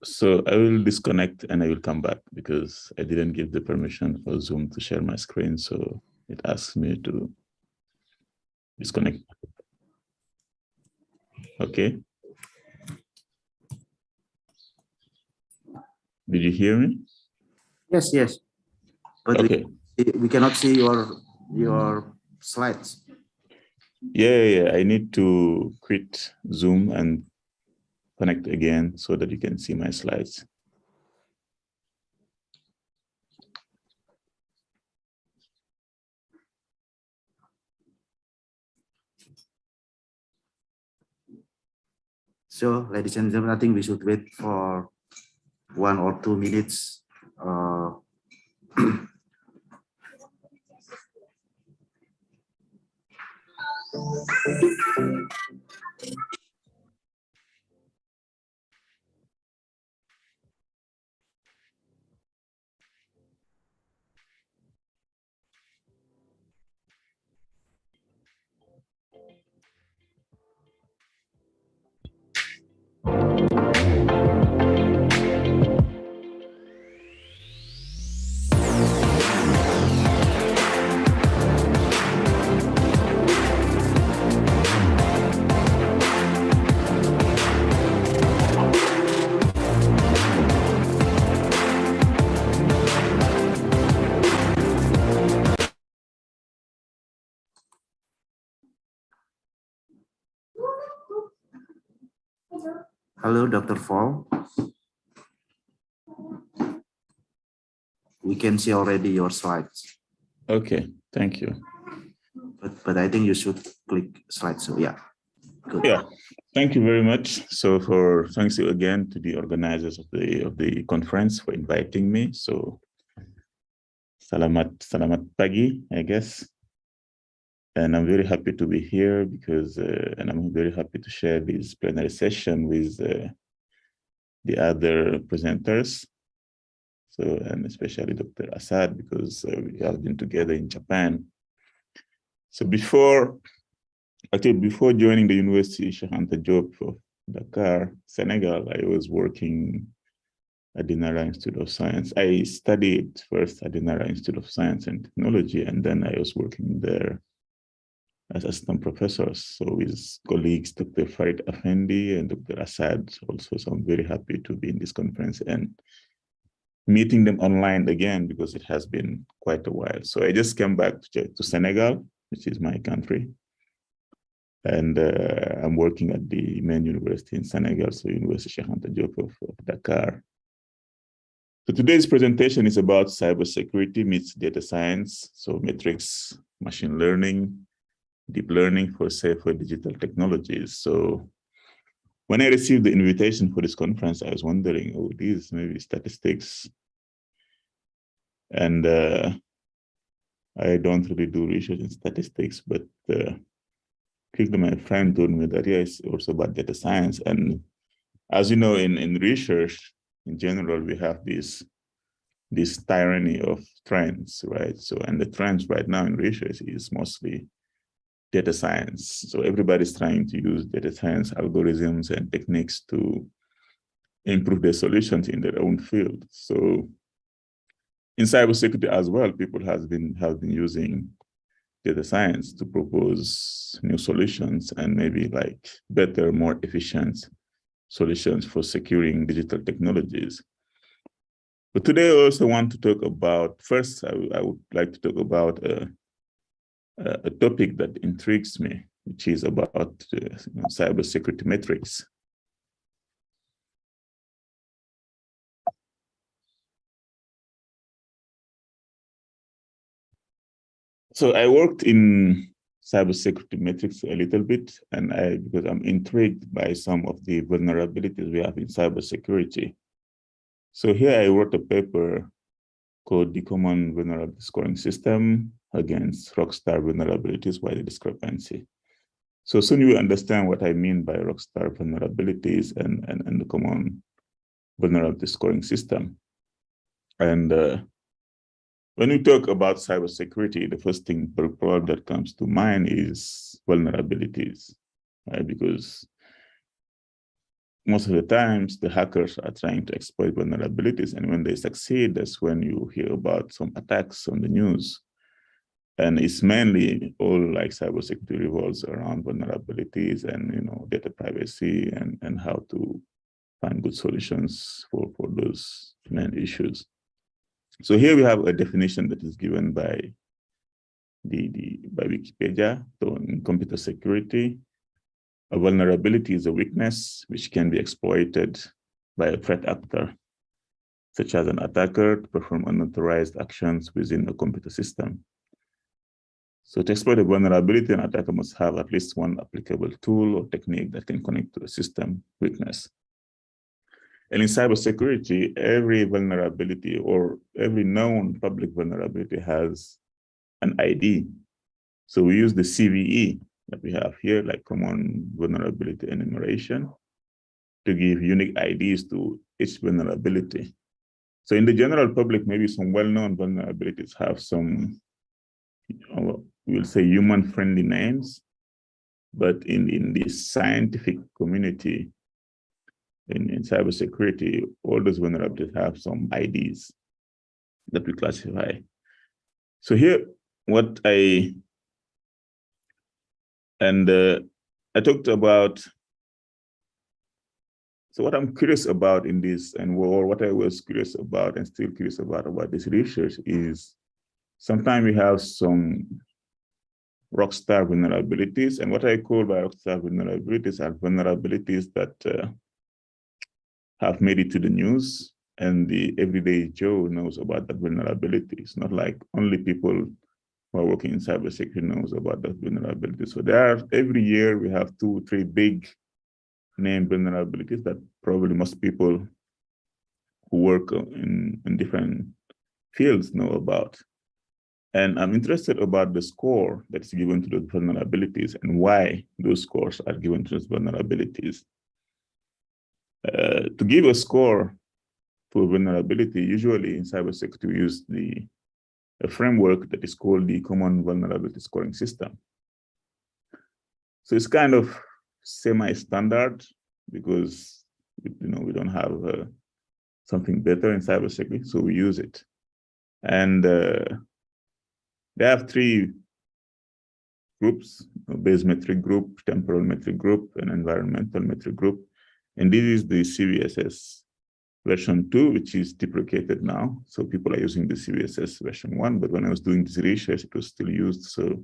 So I will disconnect and I will come back because I didn't give the permission for Zoom to share my screen. So it asks me to disconnect. Okay. Did you hear me? Yes, yes. But okay. We cannot see your slides. Yeah. I need to quit Zoom and connect again so that you can see my slides. So, ladies and gentlemen, I think we should wait for 1 or 2 minutes. Hello, Dr. Fall. We can see already your slides. Okay, thank you. But I think you should click slide. So yeah, good. Yeah, thank you very much. So thanks you again to the organizers of the conference for inviting me. So Salamat pagi, I guess. And I'm very happy to be here because, and I'm very happy to share this plenary session with the other presenters. So, and especially Dr. Assad, because we have been together in Japan. So before joining the University Cheikh Anta Diop of Dakar, Senegal, I was working at the Nara Institute of Science. I studied first at the Nara Institute of Science and Technology, and then I was working there as assistant professors. So with colleagues, Dr. Farid Afendi and Dr. Assad also. So I'm very happy to be in this conference and meeting them online again because it has been quite a while. So I just came back to Senegal, which is my country. And I'm working at the main university in Senegal, so University Cheikh Anta Diop of Dakar. So today's presentation is about cybersecurity meets data science, so metrics, machine learning, deep learning for safer digital technologies. So when I received the invitation for this conference, I was wondering, oh, these maybe statistics. And I don't really do research in statistics, but quickly my friend told me that, yeah, it's also about data science. And as you know, in research, in general, we have this tyranny of trends, right? So, and the trends right now in research is mostly data science. So everybody's trying to use data science algorithms and techniques to improve their solutions in their own field. So in cybersecurity as well, people have been using data science to propose new solutions and maybe like better, more efficient solutions for securing digital technologies. But today I also want to talk about, first, I would like to talk about a topic that intrigues me, which is about cybersecurity metrics. So I worked in cybersecurity metrics a little bit, and because I'm intrigued by some of the vulnerabilities we have in cybersecurity. So here I wrote a paper called the Common Vulnerability Scoring System against Rockstar Vulnerabilities, Why the Discrepancy. So soon you will understand what I mean by Rockstar vulnerabilities and the Common Vulnerability Scoring System. And when we talk about cybersecurity, the first thing probably that comes to mind is vulnerabilities, right? Because most of the times the hackers are trying to exploit vulnerabilities, and when they succeed, that's when you hear about some attacks on the news. And it's mainly all like cybersecurity revolves around vulnerabilities and data privacy and how to find good solutions for those main issues. So here we have a definition that is given by by Wikipedia. So in computer security, a vulnerability is a weakness which can be exploited by a threat actor, such as an attacker to perform unauthorized actions within a computer system. So to exploit a vulnerability, an attacker must have at least one applicable tool or technique that can connect to a system weakness. And in cybersecurity, every vulnerability or every known public vulnerability has an ID. So we use the CVE that we have here, like common vulnerability enumeration, to give unique IDs to each vulnerability. So in the general public, maybe some well-known vulnerabilities have some, we'll say, human-friendly names, but in the scientific community, in cybersecurity, all those vulnerabilities have some IDs that we classify. So here, I talked about, so what I'm curious about in this, or what I was curious about and still curious about this research is sometimes we have some rockstar vulnerabilities, and what I call by rockstar vulnerabilities are vulnerabilities that have made it to the news, and the everyday Joe knows about that vulnerability. It's not like only people who are working in cybersecurity knows about that vulnerability. So every year we have 2 or 3 big name vulnerabilities that probably most people who work in different fields know about. And I'm interested about the score that's given to those vulnerabilities and why those scores are given to those vulnerabilities. To give a score to a vulnerability, usually in cybersecurity, we use a framework that is called the Common Vulnerability Scoring System. So it's kind of semi-standard because we don't have something better in cybersecurity, so we use it. And they have 3 groups: base metric group, temporal metric group, and environmental metric group. And this is the CVSS version 2, which is deprecated now. So people are using the CVSS version 1, but when I was doing this research, it was still used. So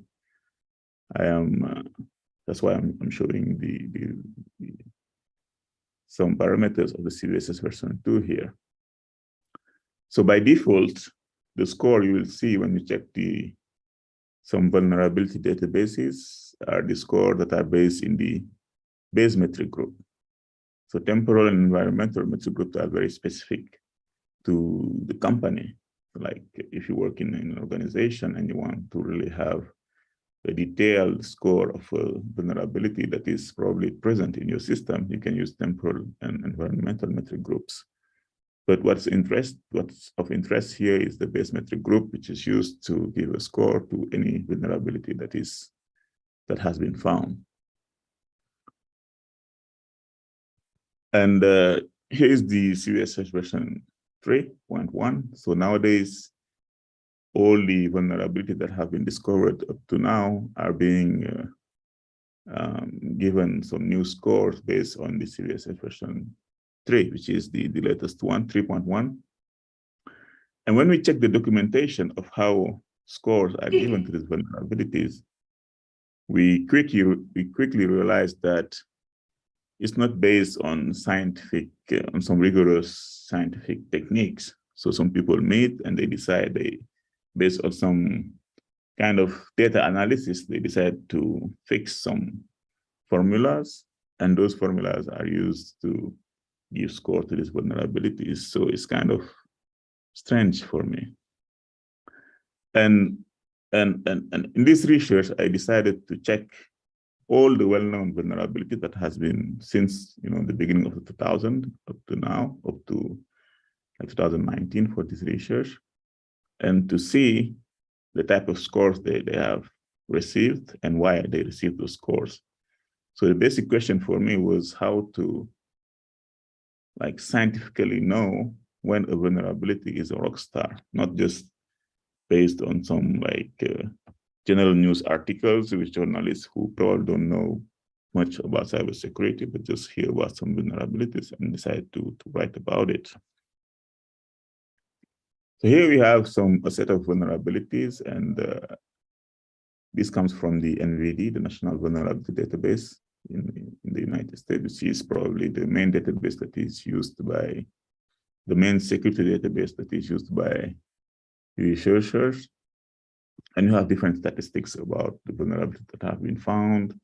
that's why I'm showing some parameters of the CVSS version 2 here. So by default, the score you will see when you check some vulnerability databases are the score that are based in the base metric group. So temporal and environmental metric groups are very specific to the company. Like if you work in an organization and you want to really have a detailed score of a vulnerability that is probably present in your system, you can use temporal and environmental metric groups. But what's of interest here is the base metric group, which is used to give a score to any vulnerability that has been found. And here is the CVSS version 3.1. So nowadays, all the vulnerabilities that have been discovered up to now are being given some new scores based on the CVSS version 3, which is the latest one, 3.1. And when we check the documentation of how scores are given to these vulnerabilities, we quickly realize that it's not based on on some rigorous scientific techniques. So some people meet and they decide based on some kind of data analysis, they decide to fix some formulas, and those formulas are used to give score to these vulnerabilities. So it's kind of strange for me. And in this research, I decided to check all the well-known vulnerabilities that has been since the beginning of the 2000 up to now, up to like 2019 for this research, and to see the type of scores they have received and why they received those scores. So the basic question for me was how to like scientifically know when a vulnerability is a rock star, not just based on some like general news articles with journalists who probably don't know much about cybersecurity, but just hear about some vulnerabilities and decide to write about it. So here we have a set of vulnerabilities, and this comes from the NVD, the National Vulnerability Database in the United States, which is probably the main database that is used by, the main security database that is used by researchers. And you have different statistics about the vulnerabilities that have been found,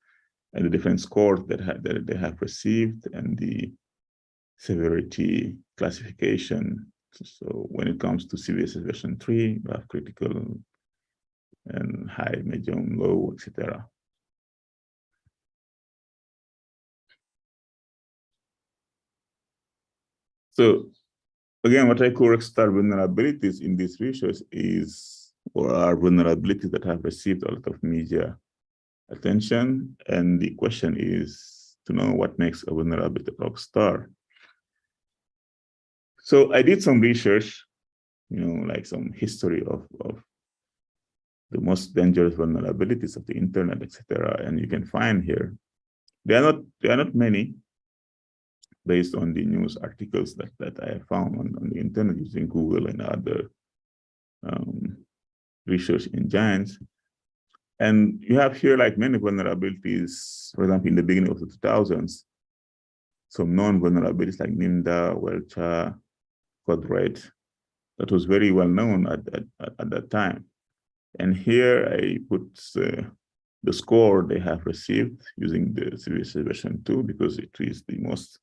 and the different scores that they have received, and the severity classification. So when it comes to CVSS version 3, you have critical and high, medium, low, etc. So again, what I call rockstar vulnerabilities in this research are vulnerabilities that have received a lot of media attention. And the question is to know what makes a vulnerability a rockstar. So I did some research, like some history of the most dangerous vulnerabilities of the internet, etc. And you can find here, there are not many, based on the news articles that I have found on the internet using Google and other research engines. And you have here like many vulnerabilities, for example, in the beginning of the 2000s, some known vulnerabilities like Nimda, Welcha, Code-Red, that was very well known at that time. And here I put the score they have received using the CVSS version 2, because it is the most,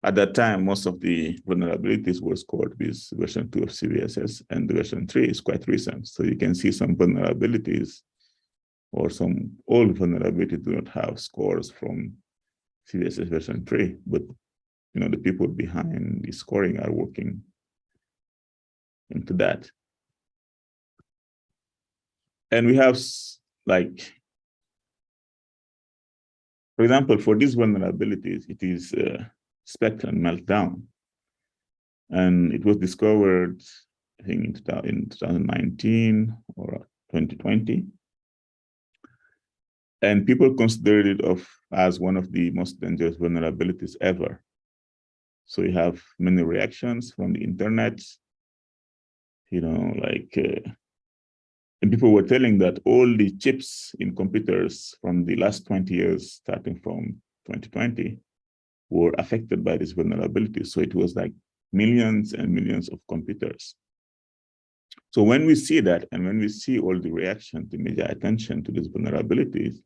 at that time, most of the vulnerabilities were scored with version 2 of CVSS, and the version 3 is quite recent. So you can see some vulnerabilities or some old vulnerabilities do not have scores from CVSS version 3, but the people behind the scoring are working into that. And we have, like, for example, for these vulnerabilities, it is Spectrum Meltdown. And it was discovered, I think, in 2019 or 2020. And people considered it as one of the most dangerous vulnerabilities ever. So you have many reactions from the internet, and people were telling that all the chips in computers from the last 20 years, starting from 2020, were affected by this vulnerability. So it was like millions and millions of computers. So when we see that, and when we see all the reaction to media attention to these vulnerabilities,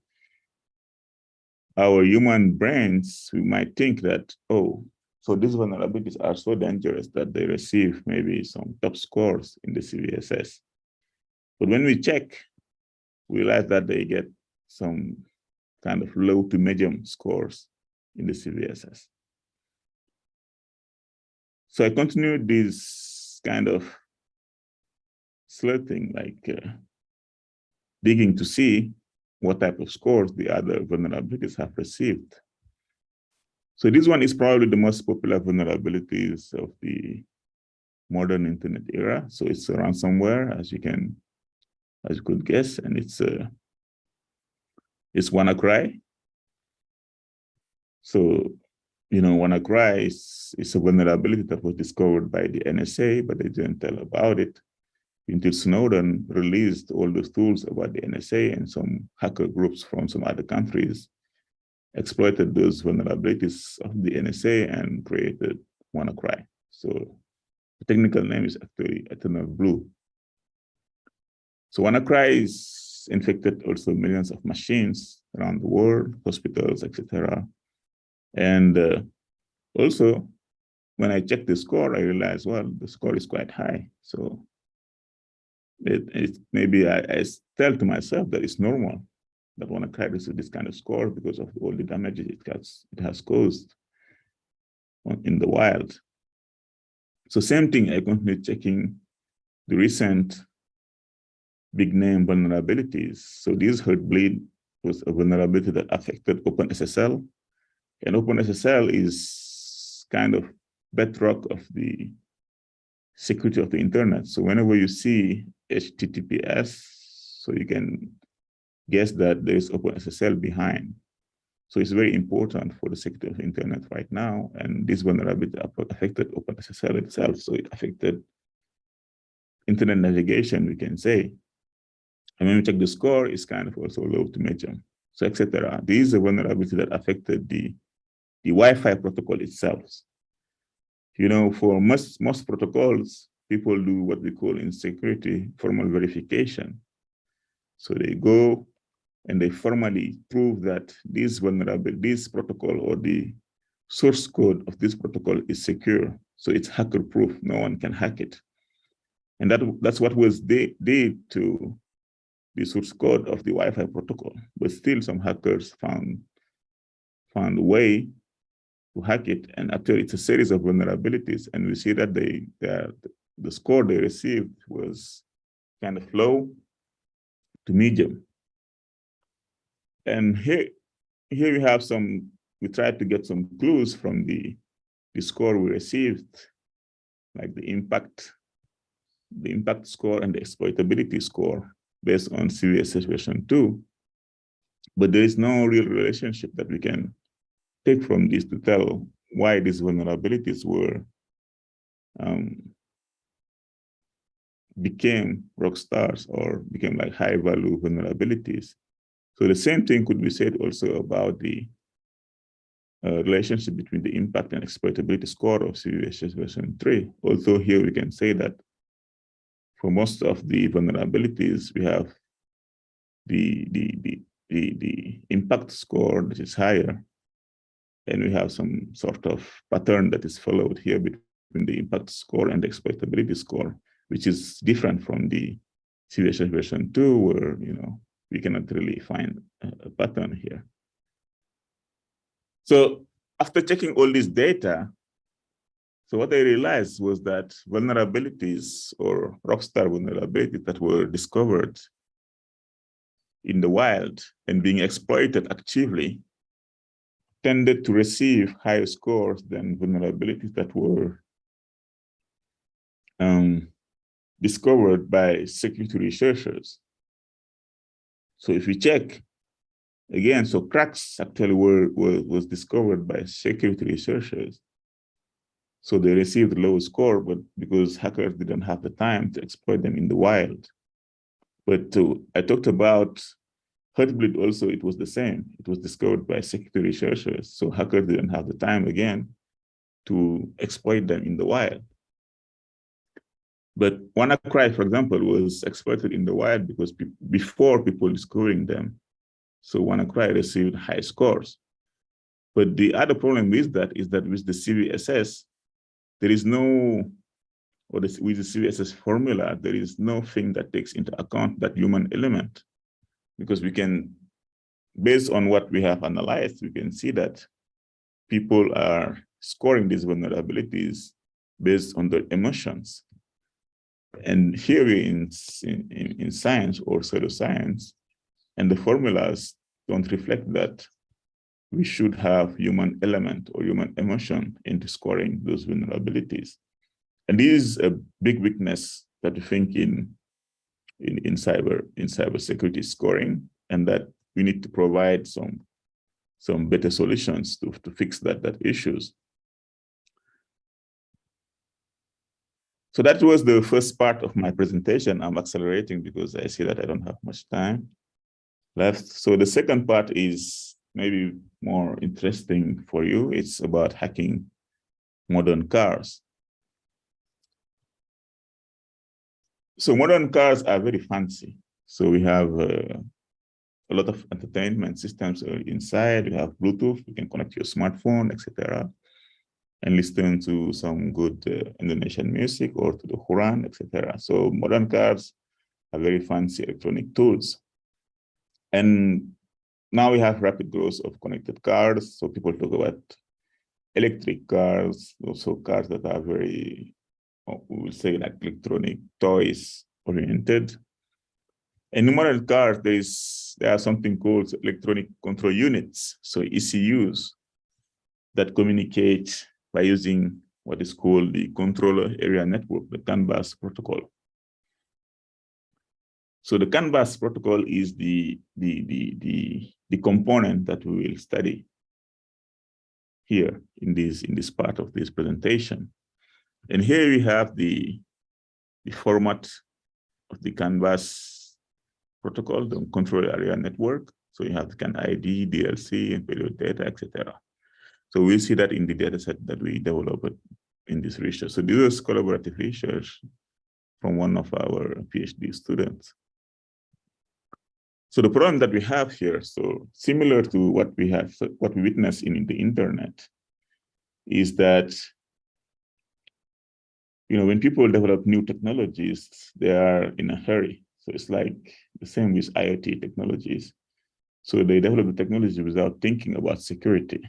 our human brains, we might think that, oh, so these vulnerabilities are so dangerous that they receive maybe some top scores in the CVSS. But when we check, we realize that they get some kind of low to medium scores in the CVSS. So I continued this kind of sleuthing, like digging to see what type of scores the other vulnerabilities have received. So this one is probably the most popular vulnerabilities of the modern internet era. So it's a ransomware, as you could guess, and it's WannaCry. So, WannaCry is a vulnerability that was discovered by the NSA, but they didn't tell about it until Snowden released all those tools about the NSA, and some hacker groups from some other countries exploited those vulnerabilities of the NSA and created WannaCry. So the technical name is actually Eternal Blue. So WannaCry is infected also millions of machines around the world, hospitals, etc. And also, when I checked the score, I realized, well, the score is quite high. So maybe I tell to myself that it's normal that WannaCry receives this kind of score because of all the damage it has caused in the wild. So same thing, I continued checking the recent big name vulnerabilities. So this Heartbleed was a vulnerability that affected OpenSSL. And OpenSSL is kind of bedrock of the security of the internet. So whenever you see HTTPS, so you can guess that there is OpenSSL behind. So it's very important for the security of the internet right now. And this vulnerability affected OpenSSL itself. So it affected internet navigation, we can say. And when we check the score, it's kind of also low to medium, so etc. This is a vulnerability that affected the Wi-Fi protocol itself. You know, for most protocols, people do what we call in security formal verification. So they go and they formally prove that this protocol or the source code of this protocol is secure. So it's hacker proof, no one can hack it. And that's what was did to the source code of the Wi-Fi protocol. But still some hackers found a way to hack it. And actually it's a series of vulnerabilities. And we see that the score they received was kind of low to medium. And here we have we tried to get some clues from the score we received, like the impact score and the exploitability score based on CVSS version 2. But there is no real relationship that we can take from this to tell why these vulnerabilities became rock stars or became like high value vulnerabilities. So the same thing could be said also about the relationship between the impact and exploitability score of CVSS version 3. Also here we can say that for most of the vulnerabilities, we have the impact score that is higher, and we have some sort of pattern that is followed here between the impact score and the exploitability score, which is different from the CVSS version 2, where we cannot really find a pattern here. So after checking all this data, so what I realized was that vulnerabilities or rockstar vulnerabilities that were discovered in the wild and being exploited actively tended to receive higher scores than vulnerabilities that were discovered by security researchers. So if we check again, so cracks actually was discovered by security researchers. So they received low score, but because hackers didn't have the time to exploit them in the wild. But I talked about Heartbleed also, it was the same. It was discovered by security researchers. So hackers didn't have the time again to exploit them in the wild. But WannaCry, for example, was exploited in the wild because before people discovering them. So WannaCry received high scores. But the other problem with that is that with the CVSS, there is no, or with the CVSS formula, there is nothing that takes into account that human element. Because we can, based on what we have analyzed, we can see that people are scoring these vulnerabilities based on their emotions. And here in science or pseudoscience, and the formulas don't reflect that we should have human element or human emotion into scoring those vulnerabilities. And this is a big weakness that we think in cybersecurity scoring, and that we need to provide some better solutions to fix that issues. So that was the first part of my presentation. I'm accelerating because I see that I don't have much time left. So the second part is maybe more interesting for you. It's about hacking modern cars. So modern cars are very fancy. So we have a lot of entertainment systems inside. We have Bluetooth, you can connect your smartphone, etc., and listen to some good Indonesian music or to the Quran, etc. So modern cars are very fancy electronic tools. And now we have rapid growth of connected cars. So people talk about electric cars, also cars that are very, we will say, like electronic toys oriented. And in modern cars, there are something called electronic control units, so ECUs, that communicate by using what is called the controller area network, the CAN bus protocol. So the CAN bus protocol is the component that we will study here in this part of this presentation. And here we have the format of the CAN bus protocol, the control area network. So you have the CAN ID, DLC, and period data, etc. So we'll see that in the dataset that we developed in this research. So this is collaborative research from one of our PhD students. So the problem that we have here, so similar to what we witness in the internet, is that when people develop new technologies, they are in a hurry. So it's like the same with IoT technologies. So they develop the technology without thinking about security.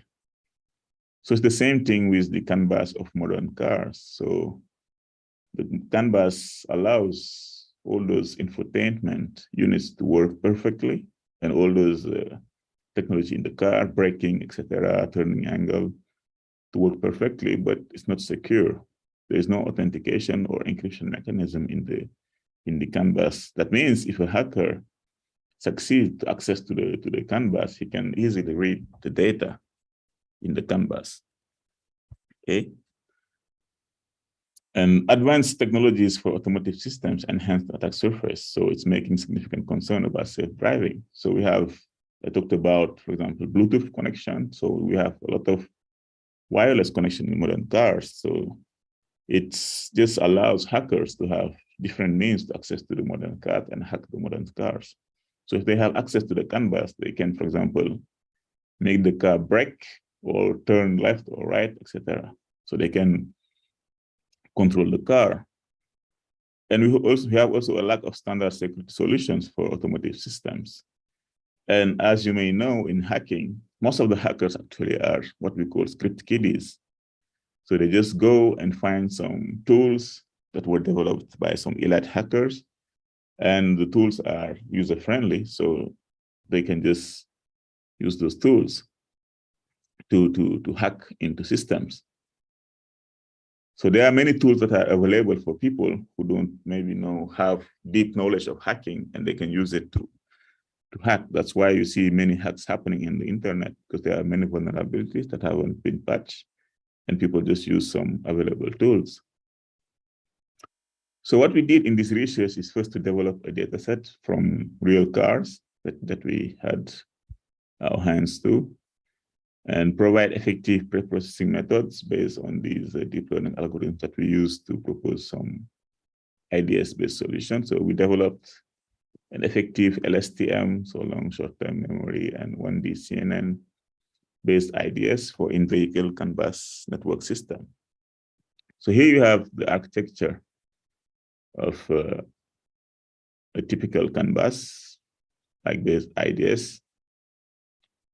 So it's the same thing with the CAN bus of modern cars. So the CAN bus allows all those infotainment units to work perfectly, and all those technology in the car, braking, etc., turning angle, to work perfectly, but it's not secure. There is no authentication or encryption mechanism in the CAN bus. That means if a hacker succeeds to access to the CAN bus, he can easily read the data in the CAN bus. Okay. And advanced technologies for automotive systems enhance the attack surface. So it's making significant concern about safe driving. So I talked about, for example, Bluetooth connection. So we have a lot of wireless connection in modern cars. So it just allows hackers to have different means to access to the modern car and hack the modern cars. So if they have access to the CAN bus, they can, for example, make the car brake or turn left or right, etc. So they can control the car. And we have also a lack of standard security solutions for automotive systems. And as you may know, in hacking, most of the hackers actually are what we call script kiddies. So they just go and find some tools that were developed by some elite hackers, and the tools are user-friendly, so they can just use those tools to hack into systems. So there are many tools that are available for people who don't maybe have deep knowledge of hacking, and they can use it to hack. That's why you see many hacks happening in the internet, because there are many vulnerabilities that haven't been patched, and people just use some available tools. So what we did in this research is first to develop a data set from real cars that we had our hands to, and provide effective pre-processing methods based on these deep learning algorithms that we use to propose some IDS-based solutions. So we developed an effective LSTM, so long short-term memory, and 1D CNN-based IDS for in-vehicle CAN bus network system. So here you have the architecture of a typical CAN bus, like this IDS.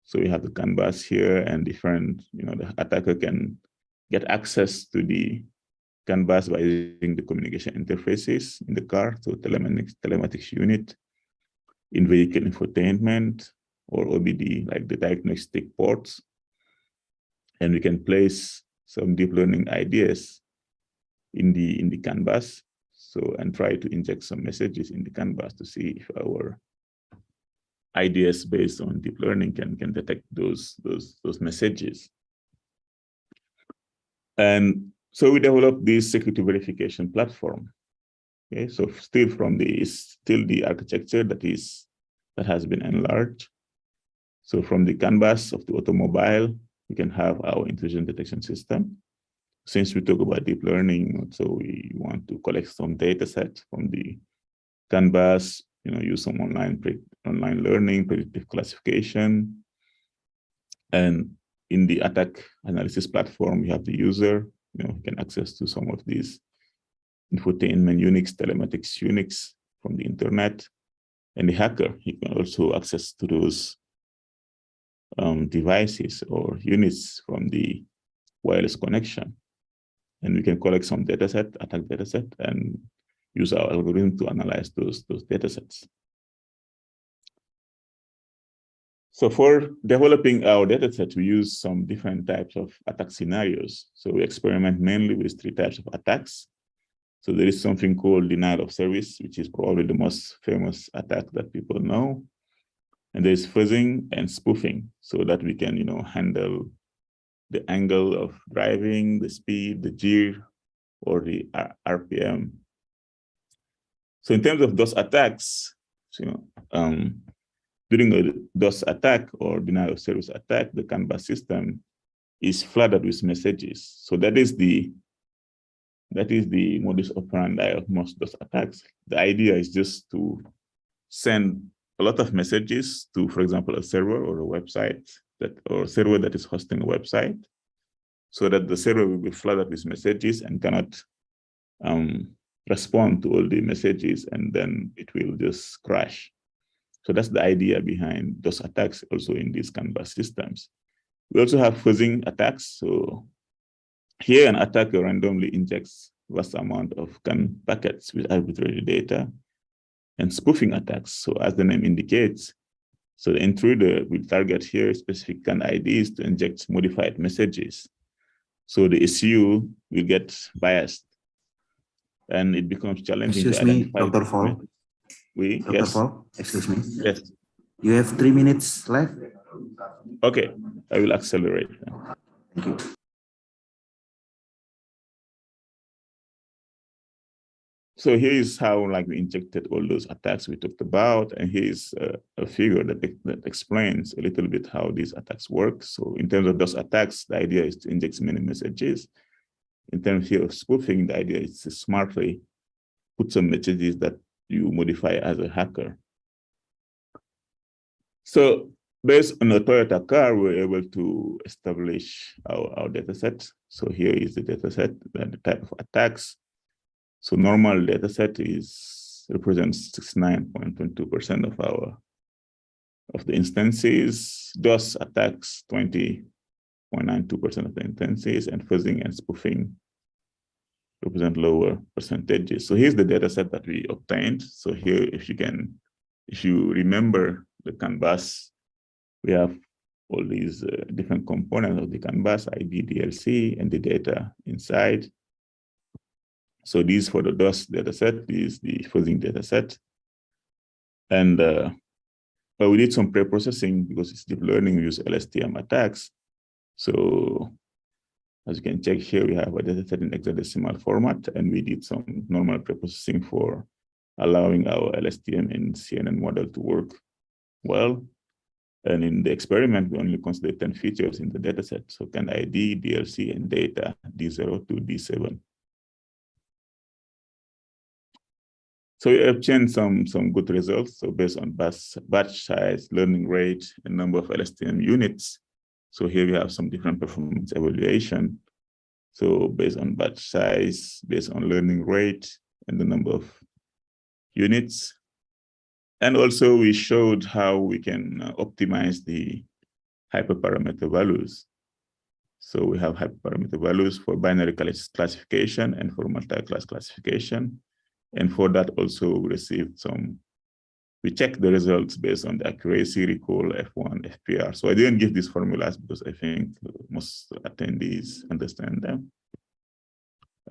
So we have the CAN bus here, and different, the attacker can get access to the CAN bus by using the communication interfaces in the car, so telematics unit, in-vehicle infotainment, or OBD, like the diagnostic ports. And we can place some deep learning ideas in the CAN bus, and try to inject some messages in the CAN bus to see if our ideas based on deep learning can detect those messages. And so we developed this security verification platform. Okay, so still the architecture that has been enlarged. So from the CAN bus of the automobile, we can have our intrusion detection system. Since we talk about deep learning, so we want to collect some data set from the CAN bus, use some online learning, predictive classification. And in the attack analysis platform, we have the user, who can access to some of these infotainment Unix, telematics Unix from the internet. And the hacker, he can also access to those devices or units from the wireless connection. And we can collect some data set, attack data set, and use our algorithm to analyze those data sets. So for developing our data set, we use some different types of attack scenarios. So we experiment mainly with 3 types of attacks. So there is something called denial of service, which is probably the most famous attack that people know. And there's fuzzing and spoofing, so that we can, handle the angle of driving, the speed, the gear, or the RPM. So in terms of those attacks, during a DOS attack or denial of service attack, the Canvas system is flooded with messages. So that is the modus operandi of most DOS attacks. The idea is just to send a lot of messages to, for example, a server or a website or a server that is hosting a website, so that the server will be flooded with messages and cannot respond to all the messages, and then it will just crash. So that's the idea behind those attacks also in these Canvas systems. We also have fuzzing attacks. So here an attacker randomly injects vast amount of CAN packets with arbitrary data, and spoofing attacks. So as the name indicates, so the intruder will target here specific CAN IDs to inject modified messages. So the ECU will get biased, and it becomes challenging to identify. Excuse me, Dr. Fall. Dr. Fall, excuse me. Yes. You have 3 minutes left. Okay, I will accelerate. Thank you. So here is how we injected all those attacks we talked about, and here is a figure that explains a little bit how these attacks work. So in terms of those attacks, the idea is to inject many messages. In terms here of spoofing, the idea is to smartly put some messages that you modify as a hacker. So based on a Toyota car, we're able to establish our data set. So here is the data set, the type of attacks. So normal data set represents 69.22% of the instances. DOS attacks 20.92% of the instances, and fuzzing and spoofing represent lower percentages. So here's the data set that we obtained. So here, if you remember the Canvas, we have all these different components of the Canvas, ID, DLC, and the data inside. So these for the DOS dataset, is the fuzzing dataset. And but we did some pre-processing because it's deep learning, we use LSTM attacks. So as you can check here, we have a dataset in hexadecimal format, and we did some normal pre-processing for allowing our LSTM and CNN model to work well. And in the experiment, we only consider 10 features in the dataset. So CAN ID, DLC, and data, D0 to D7. So we obtained some good results. So based on batch size, learning rate, and number of LSTM units. So here we have some different performance evaluation. So based on batch size, based on learning rate, and the number of units. And also we showed how we can optimize the hyperparameter values. So we have hyperparameter values for binary classification and for multi-class classification. And for that also we received we checked the results based on the accuracy, recall, F1, FPR. So I didn't give these formulas because I think most attendees understand them.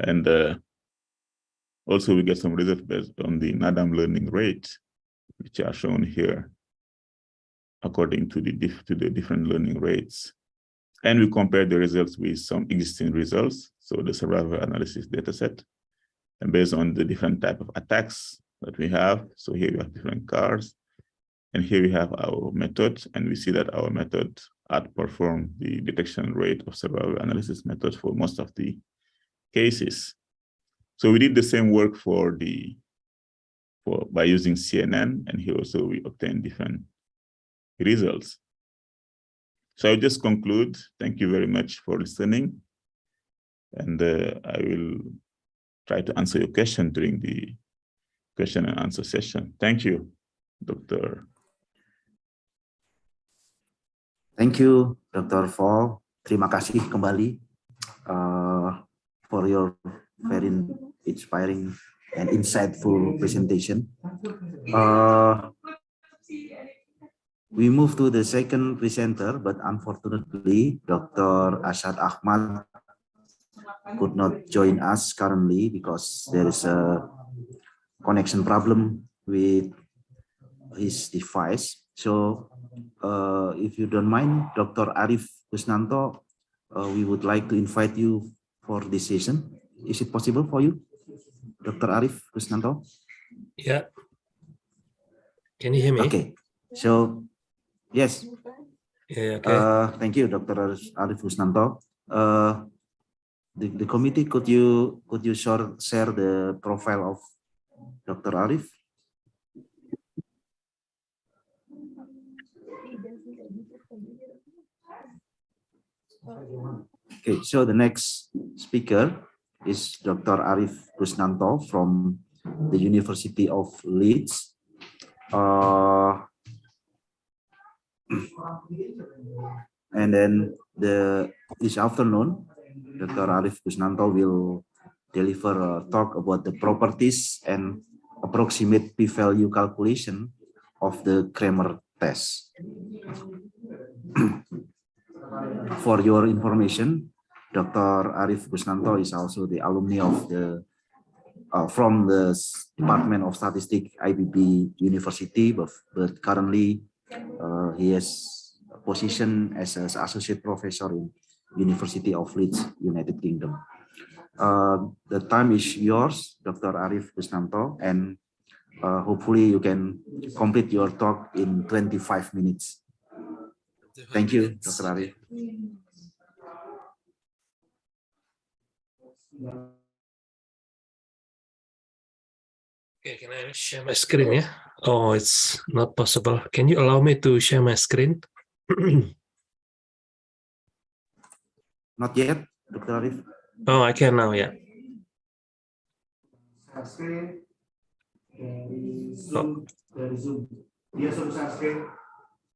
And also we get some results based on the NADAM learning rate, which are shown here according to the different learning rates. And we compared the results with some existing results. So the survivor analysis dataset. And based on the different type of attacks that we have, so here we have different cars, and here we have our method, and we see that our method outperformed the detection rate of survivor analysis method for most of the cases. So we did the same work by using CNN, and here also we obtained different results. So I'll just conclude. Thank you very much for listening, and I will try to answer your question during the question and answer session. Thank you, Dr. Thank you, Dr. Fall. Terima kasih kembali for your very inspiring and insightful presentation. We move to the second presenter, but unfortunately, Dr. Ashad Ahmad could not join us currently because there is a connection problem with his device. So if you don't mind, Dr. Arif Kusnanto, we would like to invite you for this session. Is it possible for you, Dr. Arif Kusnanto? Yeah. Can you hear me? Okay. So, yes. Yeah, okay. Thank you, Dr. Arif Kusnanto. The committee, could you share the profile of Dr. Arif? Okay, so the next speaker is Dr. Arif Kusnanto from the University of Leeds. And then this afternoon, Dr. Arif Kusnanto will deliver a talk about the properties and approximate p-value calculation of the Kramer test. For your information, Dr. Arif Kusnanto is also the alumni of the from the Department of Statistics IBB University, but currently he has a position as an associate professor in University of Leeds, United Kingdom. The time is yours, Dr. Arif Kusnanto, and hopefully you can complete your talk in 25 minutes. Thank you, Dr. Arif. Okay, can I share my screen? Yeah. Oh, it's not possible. Can you allow me to share my screen? Not yet, Dr. Arif. Oh, I can now. Yeah. Oh.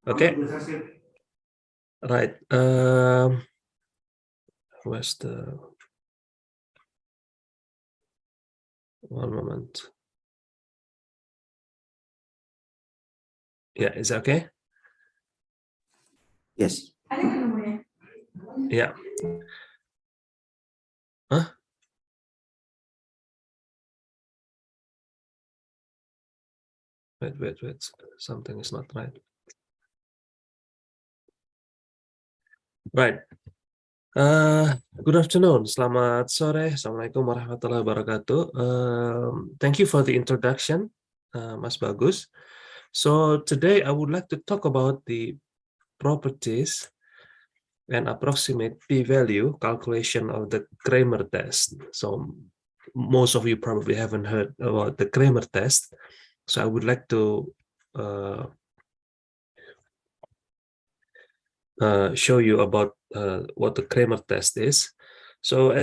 Okay. Right. Where's the one moment? Yeah, is that okay? Yes. Yeah. Huh? Wait. Something is not right. Right. Good afternoon. Selamat sore. Assalamualaikum warahmatullahi wabarakatuh. Thank you for the introduction, Mas Bagus. So today I would like to talk about the properties and approximate p-value calculation of the Kramer test. So most of you probably haven't heard about the Kramer test. So I would like to show you about what the Kramer test is. So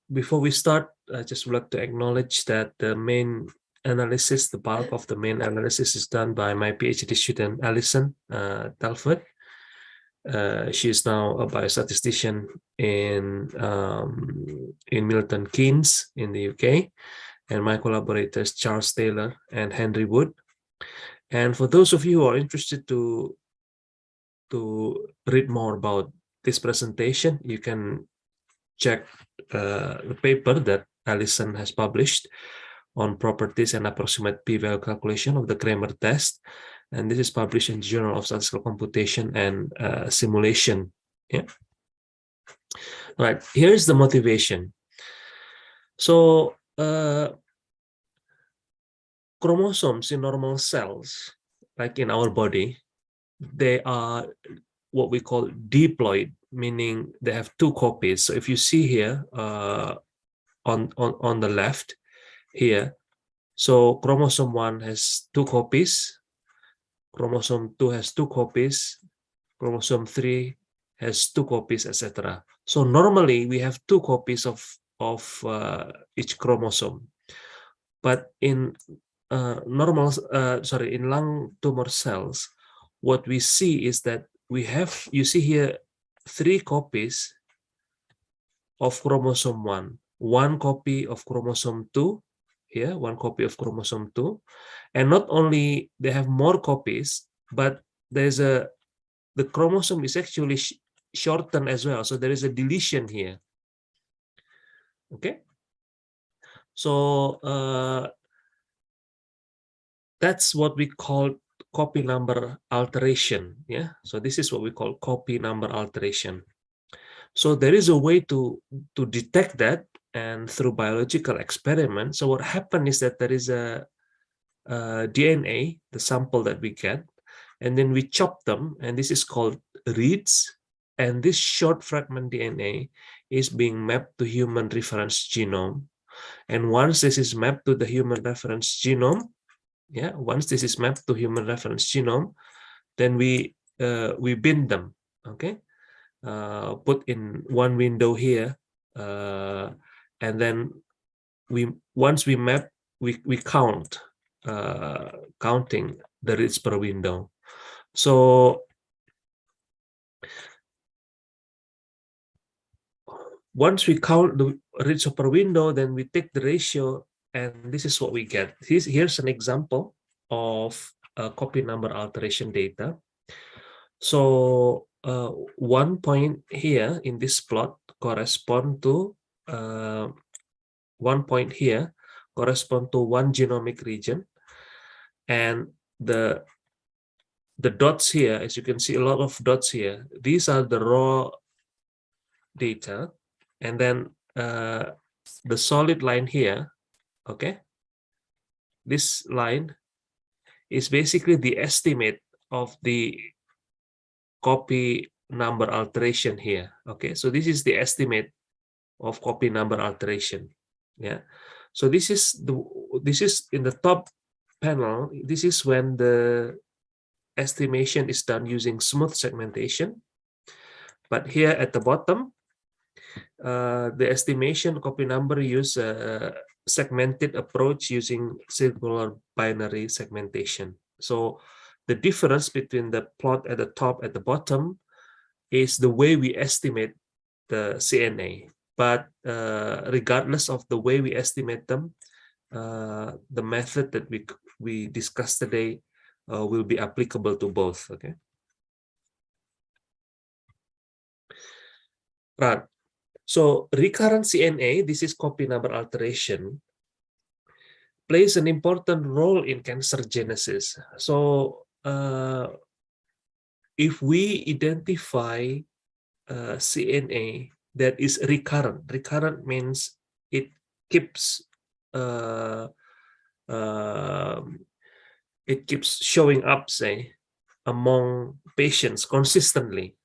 before we start, I just would like to acknowledge that the main analysis, the bulk of the main analysis is done by my PhD student, Alison Telford. She is now a biostatistician in Milton Keynes in the UK, and my collaborators, Charles Taylor and Henry Wood. And for those of you who are interested to read more about this presentation, you can check the paper that Alison has published on properties and approximate p-value calculation of the Kramer test. And this is published in the Journal of Statistical Computation and Simulation. Yeah. Right, here's the motivation. So chromosomes in normal cells, like in our body, they are what we call diploid, meaning they have two copies. So if you see here on the left here, so chromosome 1 has two copies, chromosome 2 has two copies, chromosome 3 has two copies, etc. So normally we have two copies of each chromosome, but in in lung tumor cells, what we see is that we have, you see here, three copies of chromosome 1, one copy of chromosome 2, here, one copy of chromosome 2, and not only they have more copies, but the chromosome is actually shortened as well. So there is a deletion here. Okay. So that's what we call copy number alteration. Yeah. So this is what we call copy number alteration. So there is a way to detect that, and through biological experiment. So what happened is that there is a DNA, the sample that we get, and then we chop them, and this is called reads. And this short fragment DNA is being mapped to human reference genome. And once this is mapped to the human reference genome, once this is mapped to human reference genome, then we bin them, okay? Put in one window here, and then once we map, we count, counting the reads per window. So once we count the reads per window, then we take the ratio, and this is what we get. Here's an example of copy number alteration data. So 1 point here in this plot correspond to 1 point here correspond to one genomic region, and the dots here, as you can see, a lot of dots here, these are the raw data. And then the solid line here, okay, this line is basically the estimate of the copy number alteration here. Okay, so this is the estimate of copy number alteration. Yeah, so this is in the top panel. This is when the estimation is done using smooth segmentation. But here at the bottom, the estimation copy number use a segmented approach using circular binary segmentation. So the difference between the plot at the top at the bottom is the way we estimate the CNA. But regardless of the way we estimate them, the method that we discussed today will be applicable to both. Okay. Right. So recurrent CNA, this is copy number alteration, plays an important role in cancer genesis. So if we identify CNA that is recurrent means it keeps showing up, say, among patients consistently.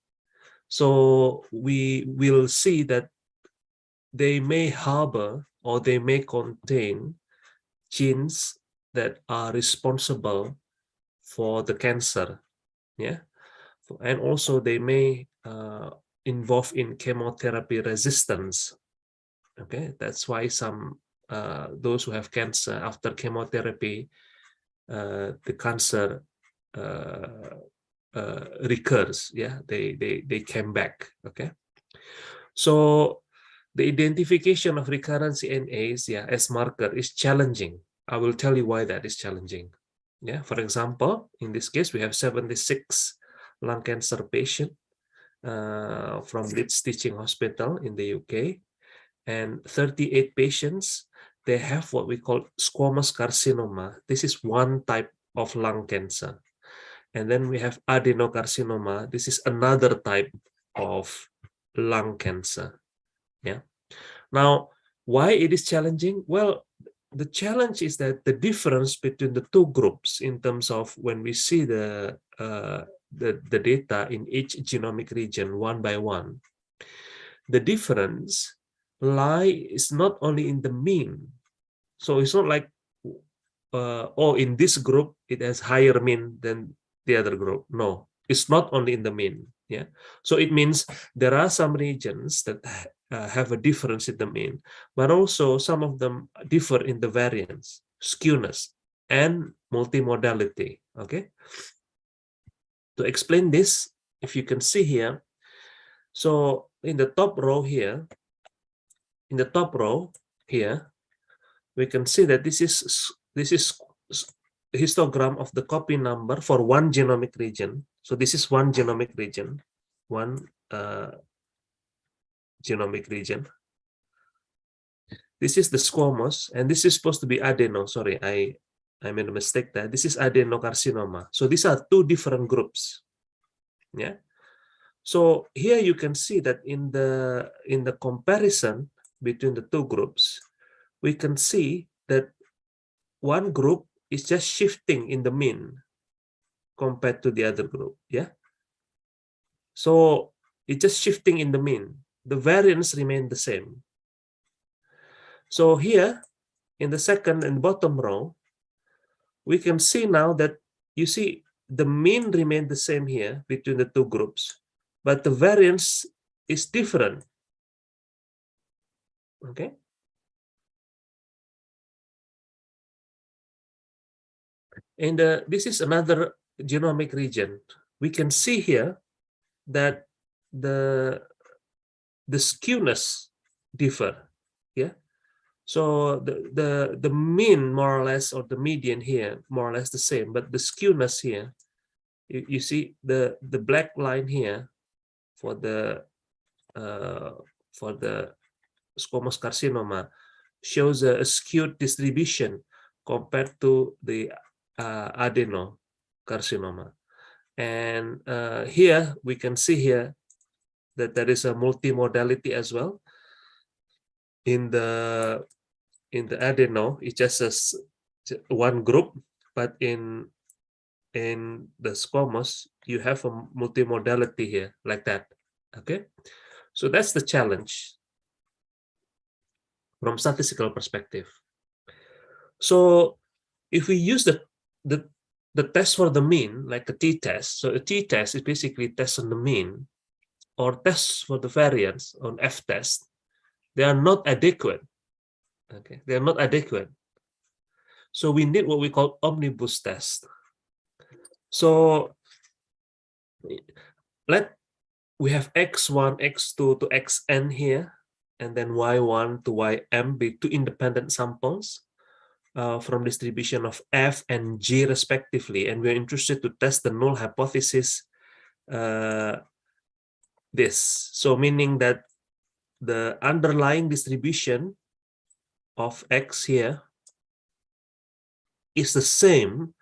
So we will see that they may harbor or they may contain genes that are responsible for the cancer, yeah, and also they may involve in chemotherapy resistance. Okay, that's why some those who have cancer after chemotherapy, the cancer recurs. Yeah, they came back. Okay, so the identification of recurrent CNAs, as marker is challenging. I will tell you why that is challenging. Yeah, for example, in this case, we have 76 lung cancer patient from Leeds Teaching Hospital in the UK, and 38 patients, they have what we call squamous carcinoma. This is one type of lung cancer. And then we have adenocarcinoma. This is another type of lung cancer. Yeah. Now, why it is challenging? Well, the challenge is that the difference between the two groups in terms of when we see the data in each genomic region one by one, the difference is not only in the mean. So it's not like, in this group, it has higher mean than the other group. No, it's not only in the mean. Yeah. So it means there are some regions that have a difference in the mean, but also some of them differ in the variance, skewness, and multimodality. Okay. To explain this, if you can see here, so in the top row here, we can see that this is histogram of the copy number for one genomic region. So this is one genomic region, one genomic region. This is the squamous, and this is supposed to be adeno. Sorry, I made a mistake there. This is adenocarcinoma. So these are two different groups. Yeah. So here you can see that in the comparison between the two groups, we can see that one group is just shifting in the mean compared to the other group. Yeah. So it's just shifting in the mean. The variance remain the same. So here in the second and bottom row, we can see now that you see the mean remained the same here between the two groups, but the variance is different. Okay. And this is another genomic region. We can see here that the skewness differ. Yeah. So the mean more or less, or the median here more or less the same, but the skewness here, you see the black line here for the squamous carcinoma shows a skewed distribution compared to the adenocarcinoma. And here we can see here that there is a multimodality as well. In the adeno, it's just one group, but in the squamous, you have a multimodality here like that. Okay, so that's the challenge from statistical perspective. So if we use the test for the mean, like a t-test, so a t-test is basically test on the mean, or test for the variance on f-test, they are not adequate. Okay, they are not adequate. So we need what we call omnibus test. So we have x1, x2 to xn here, and then y1 to ym be two independent samples from distribution of f and g respectively, and we're interested to test the null hypothesis. So meaning that the underlying distribution of x here is the same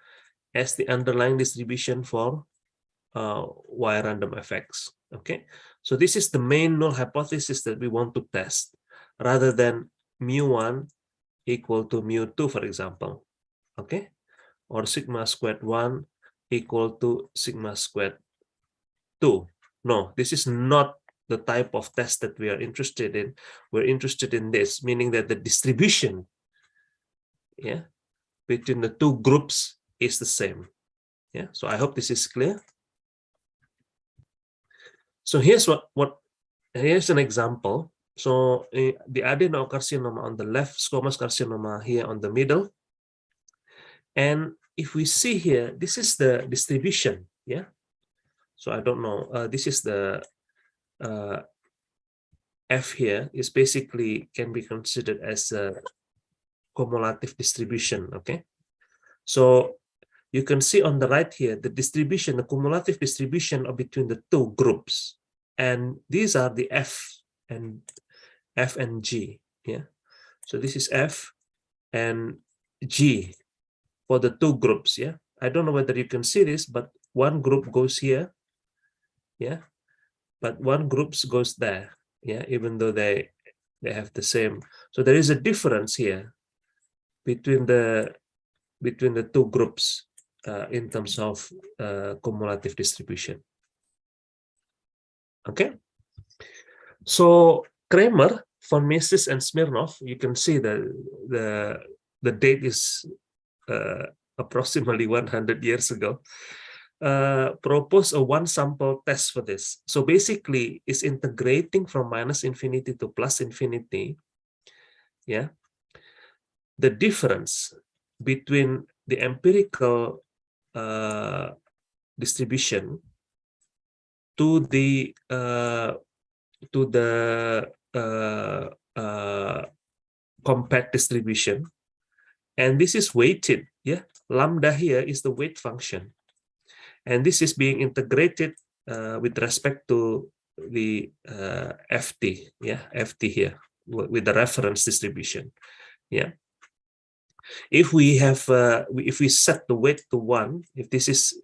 as the underlying distribution for y random fx. Okay, so this is the main null hypothesis that we want to test, rather than mu1 equal to mu2, for example. Okay, or sigma squared 1 equal to sigma squared 2. No, this is not the type of test that we are interested in. We're interested in this, meaning that the distribution, yeah, between the two groups is the same. Yeah, so I hope this is clear. So here's here's an example. So the adenocarcinoma on the left, squamous carcinoma here on the middle. And if we see here, this is the distribution. Yeah. So I don't know. This is the F here is basically can be considered as a cumulative distribution. Okay. So you can see on the right here, the distribution, the cumulative distribution of between the two groups. And these are the F and G. Yeah. So this is F and G for the two groups. Yeah. I don't know whether you can see this, but one group goes here. Yeah. But one group goes there. Yeah. Even though they have the same. So there is a difference here between the two groups in terms of cumulative distribution. Okay. So Kramer, von Mises, and Smirnov, you can see the date is approximately 100 years ago. Propose a one sample test for this. So basically, it's integrating from -infinity to +infinity. Yeah. The difference between the empirical distribution to the compact distribution, and this is weighted. Yeah, lambda here is the weight function, and this is being integrated with respect to the FT, FT here with the reference distribution. If we have if we set the weight to 1, if this is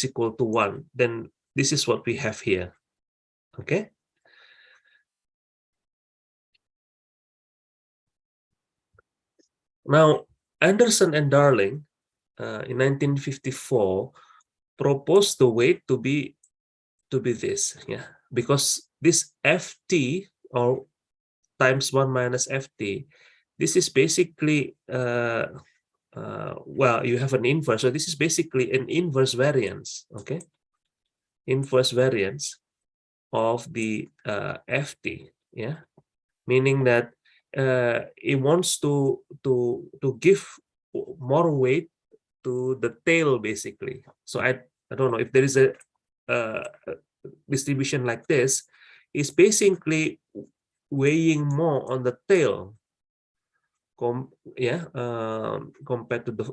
equal to 1, then this is what we have here. Okay. Now, Anderson and Darling in 1954 proposed the weight to be this, because this FT, or times 1 minus FT, this is basically well, you have an inverse, so this is basically an inverse variance. Okay, inverse variance of the FT, meaning that it wants to give more weight to the tail, basically. So I don't know if there is a distribution like this. Is basically weighing more on the tail, compared to the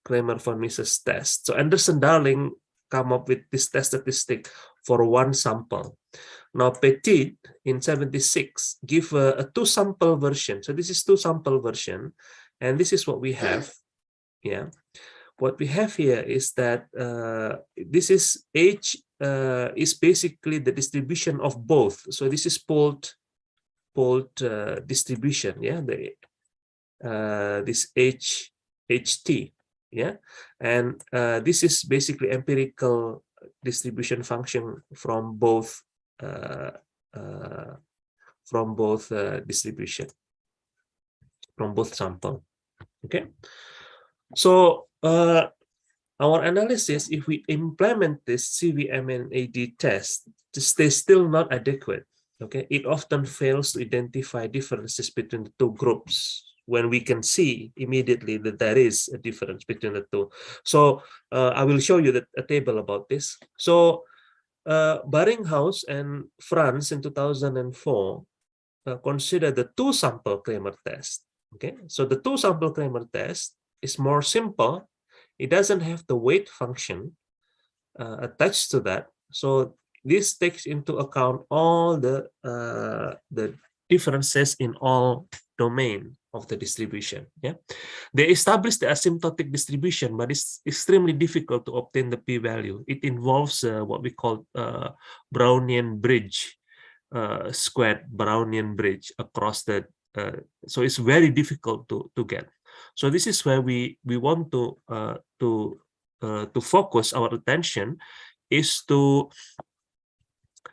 Kramer-von Mises test. So Anderson-Darling come up with this test statistic for one sample. Now Petit in 76 give a 2-sample version. So this is 2-sample version, and this is what we have. What we have here is that this is H is basically the distribution of both. So this is pooled distribution. This HT. And this is basically empirical distribution function from both distribution, from both sample. Okay, so our analysis, if we implement this CVM and AD test, they're still not adequate. Okay, it often fails to identify differences between the two groups when we can see immediately that there is a difference between the two. So I will show you a table about this. So Baringhaus and Franz in 2004 consider the 2-sample Kramer test. Okay, so the 2-sample Kramer test is more simple. It doesn't have the weight function attached to that. So this takes into account all the differences in all domain of the distribution. They established the asymptotic distribution, but it's extremely difficult to obtain the p-value. It involves what we call Brownian bridge, squared Brownian bridge across the. So it's very difficult to get. So this is where we want to focus our attention, is to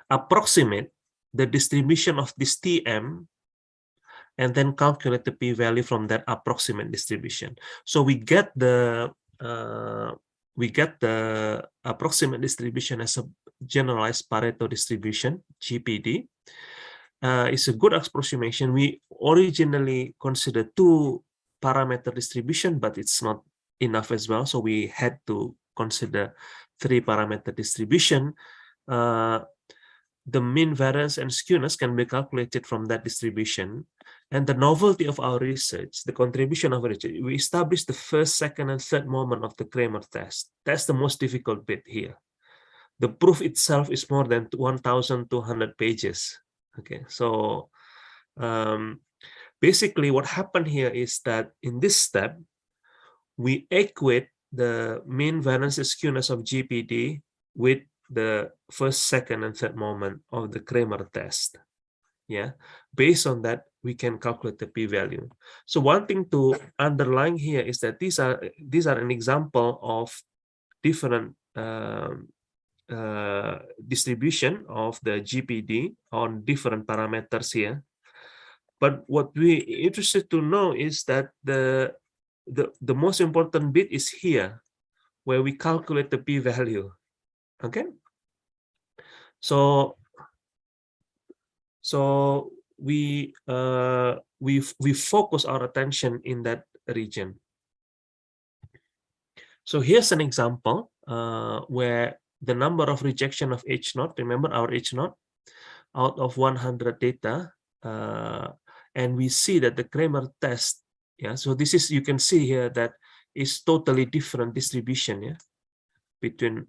approximate the distribution of this TM and then calculate the p-value from that approximate distribution. So we get the approximate distribution as a generalized Pareto distribution, GPD. It's a good approximation. We originally considered 2-parameter distribution, but it's not enough as well. So we had to consider 3-parameter distribution. The mean variance and skewness can be calculated from that distribution. And the novelty of our research, the contribution of our research, we established the first, second, and third moment of the Kramer test. That's the most difficult bit here. The proof itself is more than 1,200 pages. Okay, so basically what happened here is that in this step, we equate the mean variance and skewness of GPD with the first, second, and third moment of the Kramer test. Based on that, we can calculate the p-value. So one thing to underline here is that these are an example of different distribution of the GPD on different parameters here. But what we're interested to know is that the most important bit is here, where we calculate the p-value. Okay, so we focus our attention in that region. So here's an example where the number of rejection of H0, remember our H0, out of 100 data, and we see that the Kramer test, so this is, you can see here that is totally different distribution, yeah, between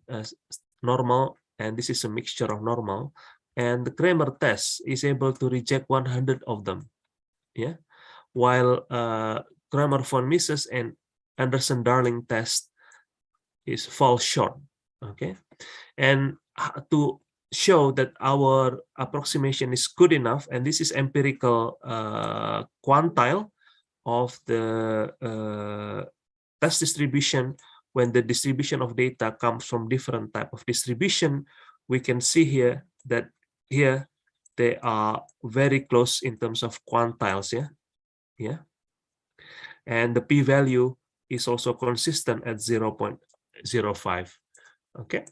normal, and this is a mixture of normal, and the Kramer test is able to reject 100 of them, yeah, while Kramer von Mises and Anderson-Darling test is fall short, okay. And to show that our approximation is good enough, and this is empirical quantile of the test distribution. When the distribution of data comes from different type of distribution, we can see here that here they are very close in terms of quantiles, yeah, and the p-value is also consistent at 0.05. Okay,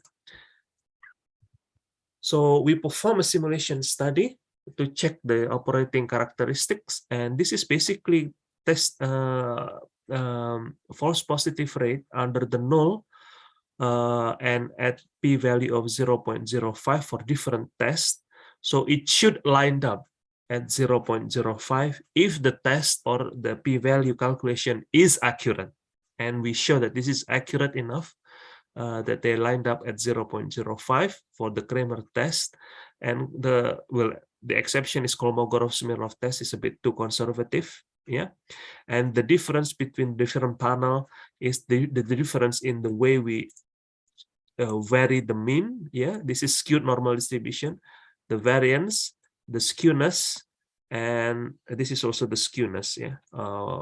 so we perform a simulation study to check the operating characteristics, and this is basically test false positive rate under the null and at p-value of 0.05 for different tests. So it should line up at 0.05 if the test or the p-value calculation is accurate, and we show that this is accurate enough that they lined up at 0.05 for the Kramer test, and the exception is Kolmogorov-Smirnov test is a bit too conservative, yeah. And the difference between different panel is the difference in the way we vary the mean, yeah. This is skewed normal distribution, the variance, the skewness, and this is also the skewness, yeah.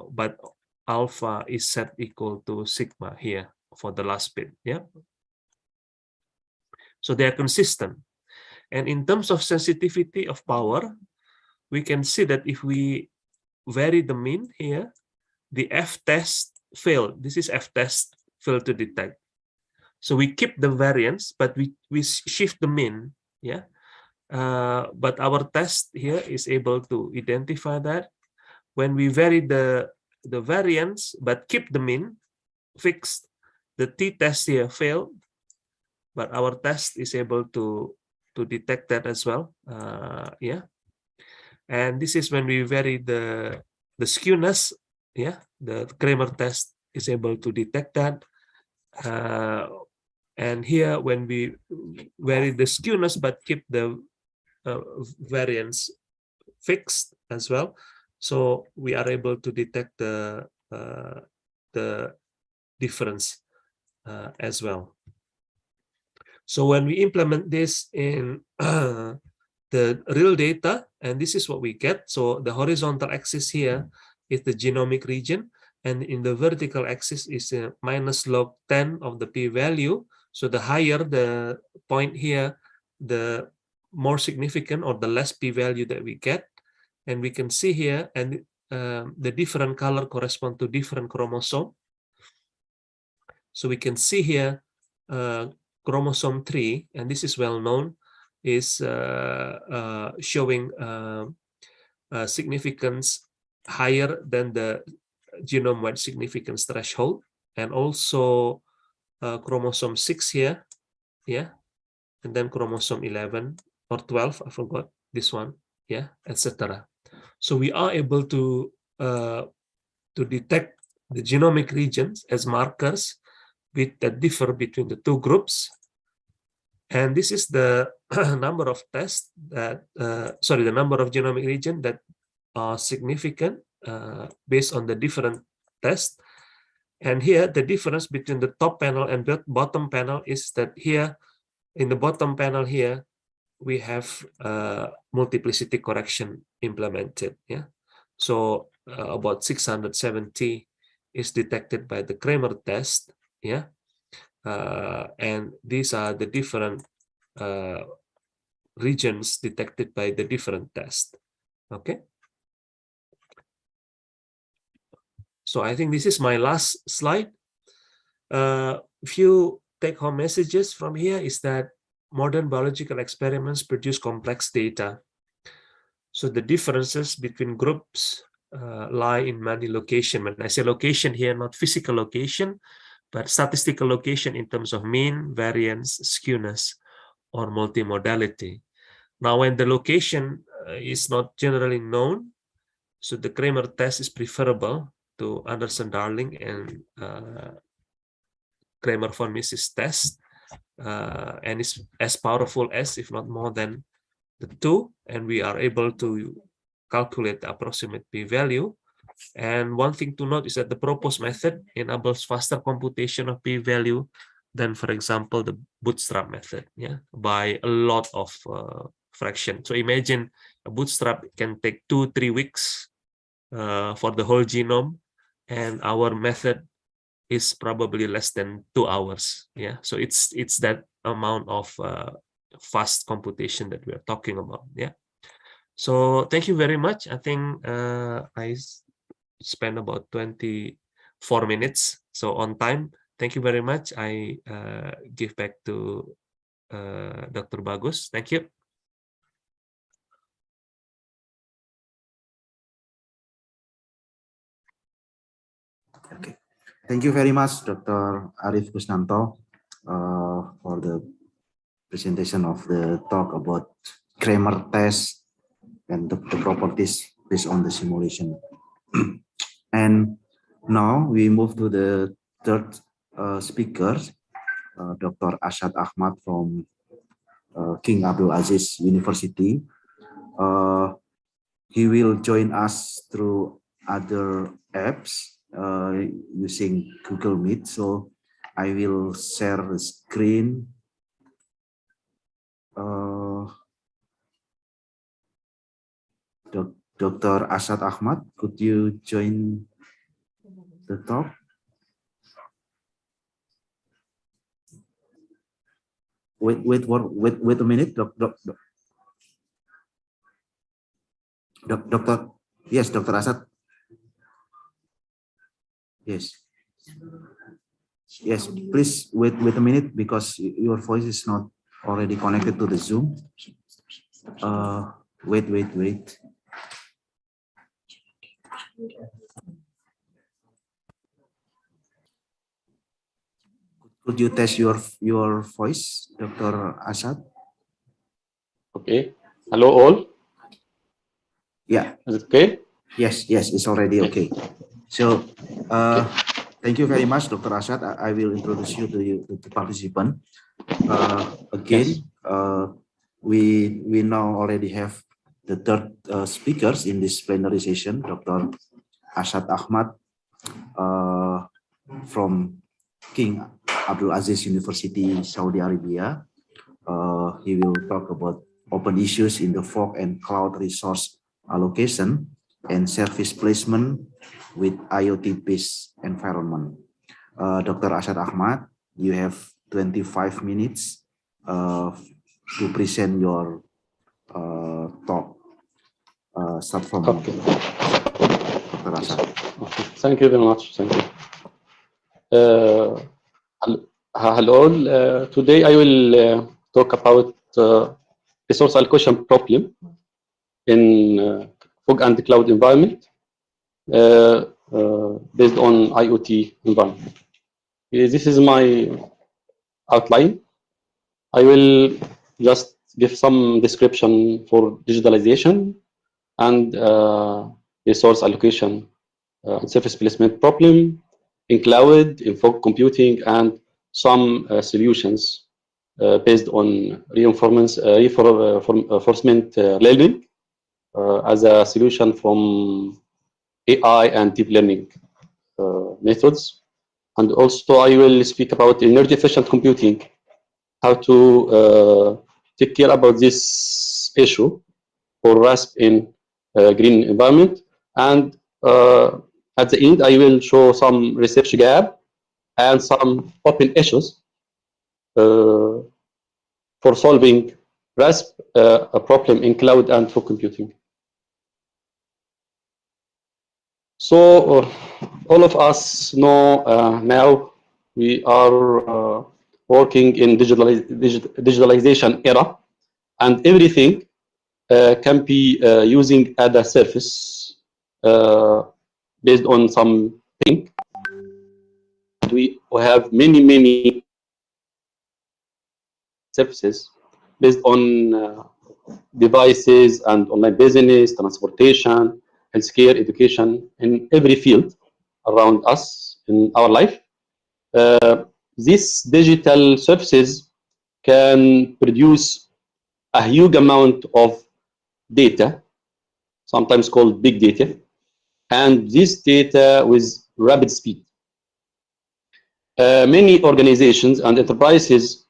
But alpha is set equal to sigma here for the last bit, yeah. So they are consistent. And in terms of sensitivity of power, we can see that if we vary the mean here, the F-test failed. This is F-test failed to detect. So we keep the variance, but we shift the mean, yeah. But our test here is able to identify that. When we vary the variance, but keep the mean fixed, the t-test here failed, but our test is able to detect that as well, yeah. And this is when we vary the skewness, yeah. The Kramer test is able to detect that, and here when we vary the skewness but keep the variance fixed as well, so we are able to detect the difference as well. So when we implement this in the real data, and this is what we get. So the horizontal axis here is the genomic region, and in the vertical axis is minus log 10 of the p-value. So the higher the point here, the more significant or the less p-value that we get. And we can see here, and the different color correspond to different chromosome. So we can see here chromosome 3, and this is well known, is showing significance higher than the genome-wide significance threshold, and also chromosome 6 here, yeah, and then chromosome 11 or 12, I forgot this one, yeah, etc. So we are able to detect the genomic regions as markers that differ between the two groups. And this is the number of tests that, the number of genomic region that are significant based on the different tests. And here, the difference between the top panel and the bottom panel is that here, in the bottom panel here, we have multiplicity correction implemented. Yeah, so about 670 is detected by the Kramer test. Yeah, and these are the different regions detected by the different tests. Okay. So I think this is my last slide. Few take-home messages from here is that modern biological experiments produce complex data. So the differences between groups lie in many locations. When I say location here, not physical location, but statistical location in terms of mean, variance, skewness, or multimodality. Now, when the location is not generally known, so the Kramer test is preferable to Anderson-Darling and Kramer-von Mises test, and is as powerful as, if not more than, the two, and we are able to calculate the approximate p-value. And one thing to note is that the proposed method enables faster computation of p-value than, for example, the bootstrap method, yeah, by a lot of fraction. So imagine a bootstrap can take 2-3 weeks for the whole genome, and our method is probably less than 2 hours. Yeah, so it's that amount of fast computation that we are talking about. Yeah. So thank you very much. I think I spent about 24 minutes, so on time. Thank you very much. I give back to Dr. Bagus. Thank you. Okay. Thank you very much, Dr. Arif Kusnanto, for the presentation of the talk about Kramer test and the properties based on the simulation. And now we move to the third speaker, Dr. Ashad Ahmad from King Abdul Aziz University. He will join us through other apps using Google Meet. So I will share the screen. Dr. Ashad Ahmad, could you join the talk? Wait a minute, Doctor. Yes, Dr. Ashad. Yes. Yes, please wait a minute because your voice is not already connected to the Zoom. Wait. Could you test your voice, Dr. Ashad? Okay. Hello all. Yeah. Is it okay? Yes, it's already okay. So, thank you very much, Dr. Ashad. I will introduce you to the participant. Again, yes. We now already have the third speakers in this plenary session, Dr. Ashad Ahmad from King Abdul Aziz University, Saudi Arabia. He will talk about open issues in the fog and cloud resource allocation and service placement with IoT-based environment. Dr. Ashad Ahmad, you have 25 minutes to present your talk. Start from okay. Dr. Ashad. Okay. Thank you very much. Thank you. Hello all. Today I will talk about resource allocation problem in fog and cloud environment based on IoT environment. This is my outline. I will just give some description for digitalization and resource allocation and service placement problem in cloud, in fog computing, and some solutions based on reinforcement learning as a solution from AI and deep learning methods. And also I will speak about energy efficient computing, how to take care about this issue for RASP in green environment. And at the end, I will show some research gap and some open issues for solving RASP, a problem in cloud and fog computing. So all of us know now we are working in digitalization era, and everything can be using as a service based on some thing. We have many services based on devices and online business, transportation, healthcare, education, in every field. around us in our life. These digital surfaces can produce a huge amount of data, sometimes called big data, and this data with rapid speed. Many organizations and enterprises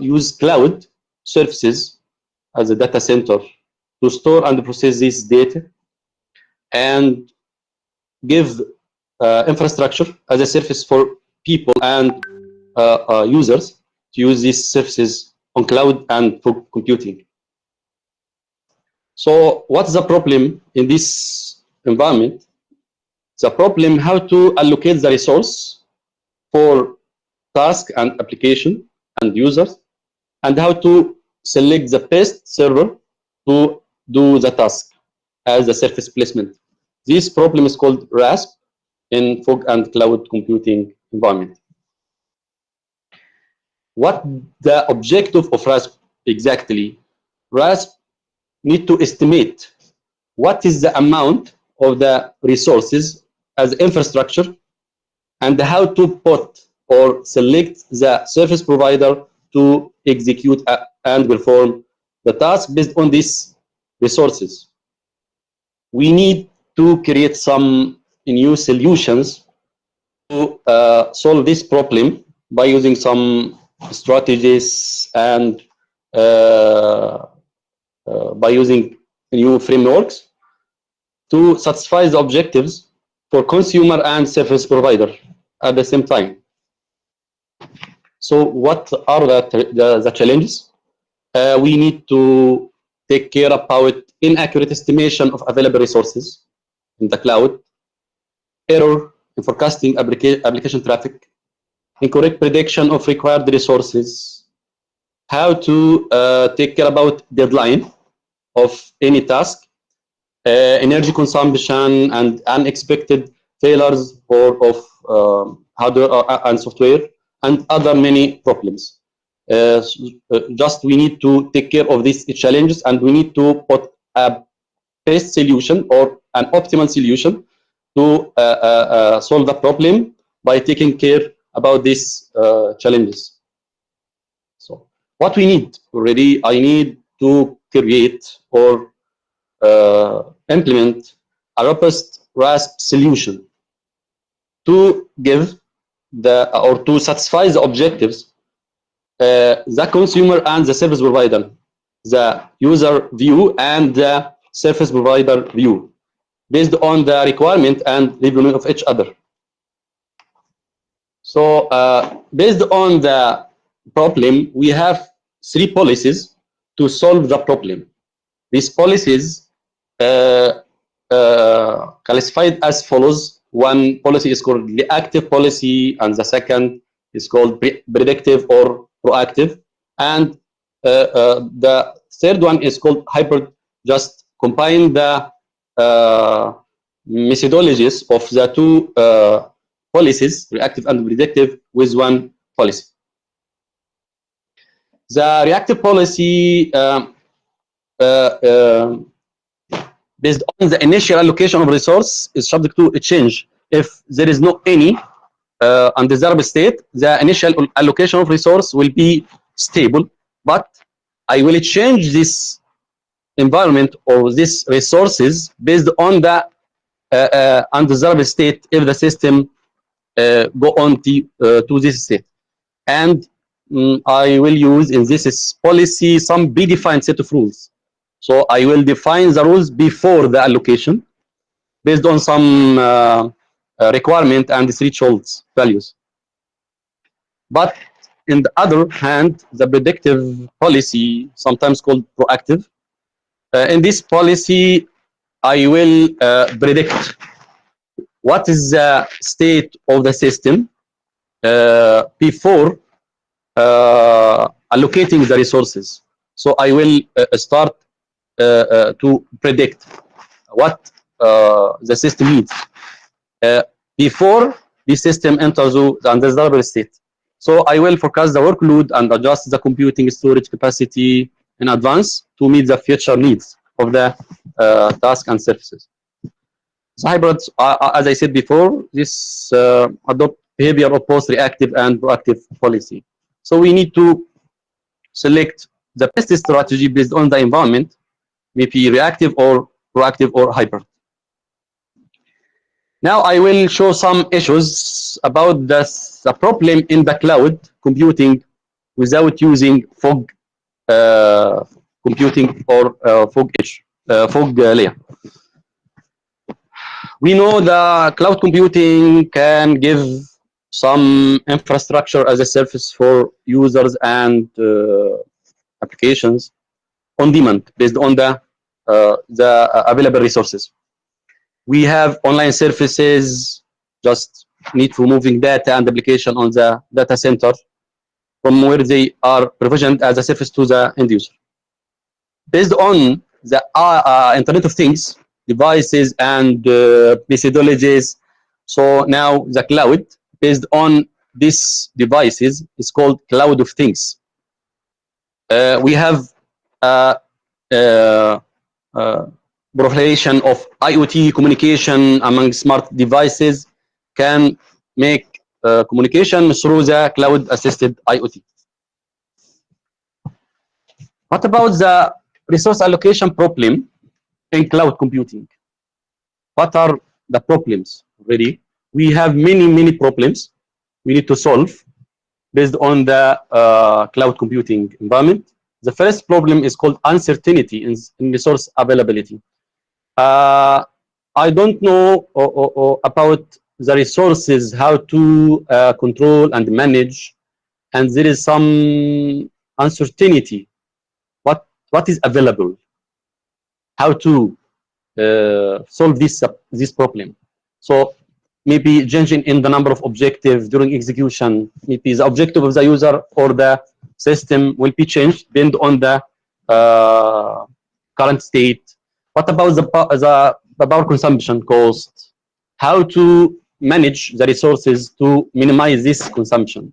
use cloud services as a data center to store and process this data and give infrastructure as a service for people and users to use these services on cloud and for computing. So what's the problem in this environment? The problem how to allocate the resource for task and application and users, and how to select the best server to do the task as a surface placement. This problem is called RASP in fog and cloud computing environment. What the objective of RASP exactly? RASP need to estimate what is the amount of the resources as infrastructure and how to put or select the service provider to execute and perform the task based on these resources. We need to create some new solutions to solve this problem by using some strategies and by using new frameworks to satisfy the objectives for consumer and service provider at the same time. So what are the challenges? We need to take care about inaccurate estimation of available resources in the cloud, error in forecasting application traffic, incorrect prediction of required resources, how to take care about deadline of any task, energy consumption and unexpected failures of hardware and software, and other many problems. Just we need to take care of these challenges, and we need to put a best solution or an optimal solution to solve the problem by taking care about these challenges. So what we need already, I need to create or implement a robust RASP solution to give or to satisfy the objectives the consumer and the service provider, the user view and the service provider view, based on the requirement and requirement of each other. So based on the problem, we have 3 policies to solve the problem. These policies classified as follows. One policy is called reactive policy, and the second is called predictive or proactive, and the third one is called hybrid. Just combine the methodologies of the 2 policies, reactive and predictive, with one policy. The reactive policy based on the initial allocation of resource is subject to a change. If there is no any undesirable state, the initial allocation of resource will be stable, but I will change this environment or these resources based on the undesirable state if the system go on to this state. And I will use in this policy some predefined set of rules. So I will define the rules before the allocation based on some requirement and thresholds values. But in the other hand, the predictive policy, sometimes called proactive, in this policy, I will predict what is the state of the system before allocating the resources. So I will start to predict what the system needs before the system enters the undesirable state. So I will forecast the workload and adjust the computing storage capacity in advance to meet the future needs of the task and services. The hybrids, as I said before, this adopt behavior of both reactive and proactive policy. So we need to select the best strategy based on the environment, maybe reactive or proactive or hybrid. Now I will show some issues about the problem in the cloud computing without using fog computing or fog layer. We know the cloud computing can give some infrastructure as a service for users and applications on demand based on the available resources. We have online services, just need for moving data and application on the data center from where they are provisioned as a service to the end user. Based on the Internet of Things, devices and methodologies, so now the cloud based on these devices is called Cloud of Things. We have proliferation of IoT communication among smart devices can make communication through the cloud-assisted IoT. What about the resource allocation problem in cloud computing? What are the problems? Really, we have many problems we need to solve based on the cloud computing environment. The first problem is called uncertainty in resource availability. I don't know about the resources, how to control and manage, and there is some uncertainty. What is available? How to solve this problem? So maybe changing in the number of objectives during execution. Maybe the objective of the user or the system will be changed based on the current state. What about the power consumption cost? How to manage the resources to minimize this consumption?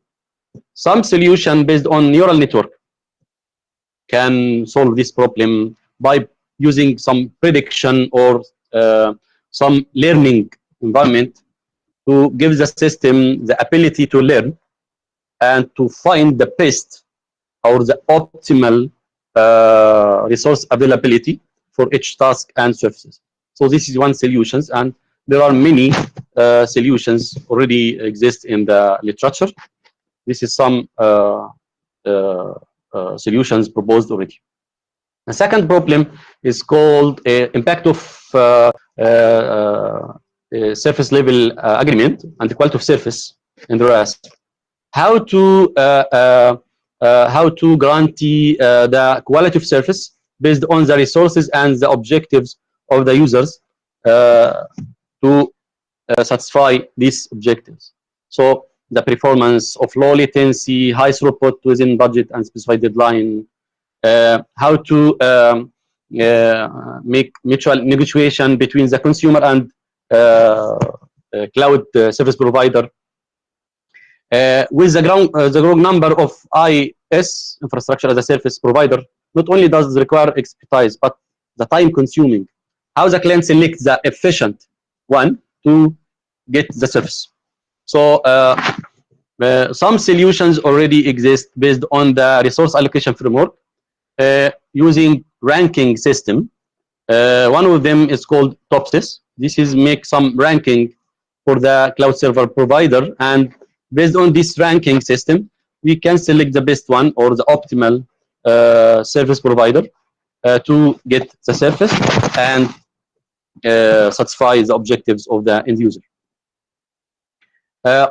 Some solution based on neural network can solve this problem by using some prediction or some learning environment to give the system the ability to learn and to find the best or the optimal resource availability for each task and services. So this is one solution, and there are many solutions already exist in the literature. This is some solutions proposed already. The second problem is called impact of surface level agreement and the quality of service in the RASP. How to guarantee the quality of service based on the resources and the objectives of the users to satisfy these objectives. So the performance of low latency, high throughput within budget and specified deadline. How to make mutual negotiation between the consumer and cloud service provider. With the growing number of IS, infrastructure as a service provider, not only does it require expertise, but the time consuming. How the client selects the efficient one to get the service. So some solutions already exist based on the resource allocation framework using ranking system. One of them is called TOPSIS. This is make some ranking for the cloud server provider, and based on this ranking system, we can select the best one or the optimal service provider to get the service and satisfy the objectives of the end user.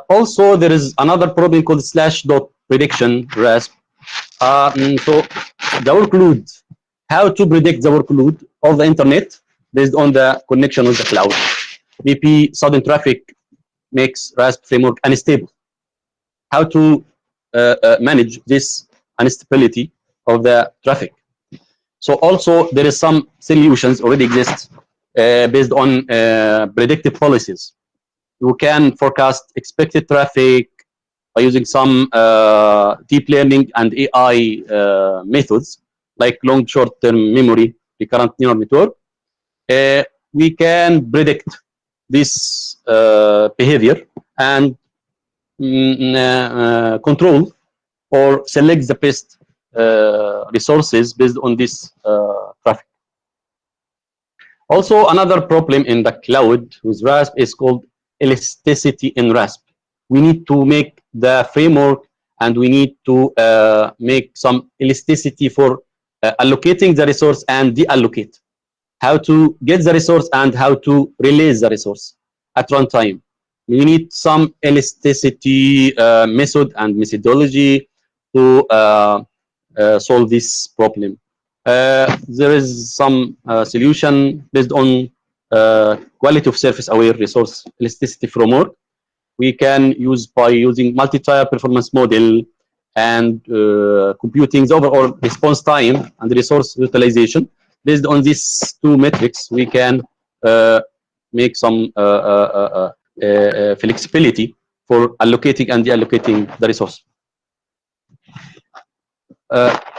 Also, there is another problem called /dot prediction RASP. So the workload, how to predict the workload of the internet based on the connection with the cloud. Maybe sudden traffic makes RASP framework unstable. How to manage this instability of the traffic. So also there is some solutions already exist based on predictive policies. You can forecast expected traffic by using some deep learning and AI methods like long short-term memory, recurrent neural network. We can predict this behavior and control or select the best resources based on this traffic. Also, another problem in the cloud with RASP is called elasticity in RASP. We need to make the framework and we need to make some elasticity for allocating the resource and deallocate. How to get the resource and how to release the resource at runtime. We need some elasticity method and methodology to solve this problem. There is some solution based on quality of service aware resource elasticity framework. We can use by using multi-tier performance model and computing the overall response time and resource utilization. Based on these two metrics, we can make some flexibility for allocating and deallocating the resource.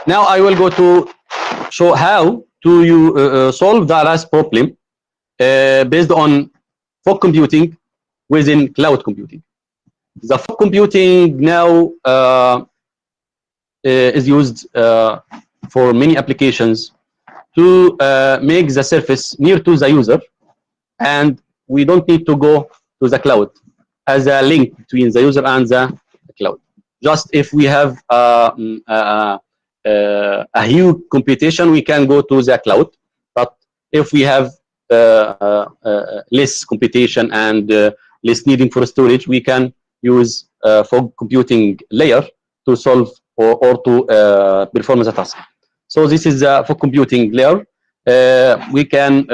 Now I will go to show how to you solve the RAS problem based on fog computing within cloud computing. The fog computing now is used for many applications to make the surface near to the user, and we don't need to go to the cloud as a link between the user and the cloud. Just if we have a huge computation, we can go to the cloud. But if we have less computation and less needing for storage, we can use fog computing layer to solve or to perform the task. So this is the fog computing layer. We can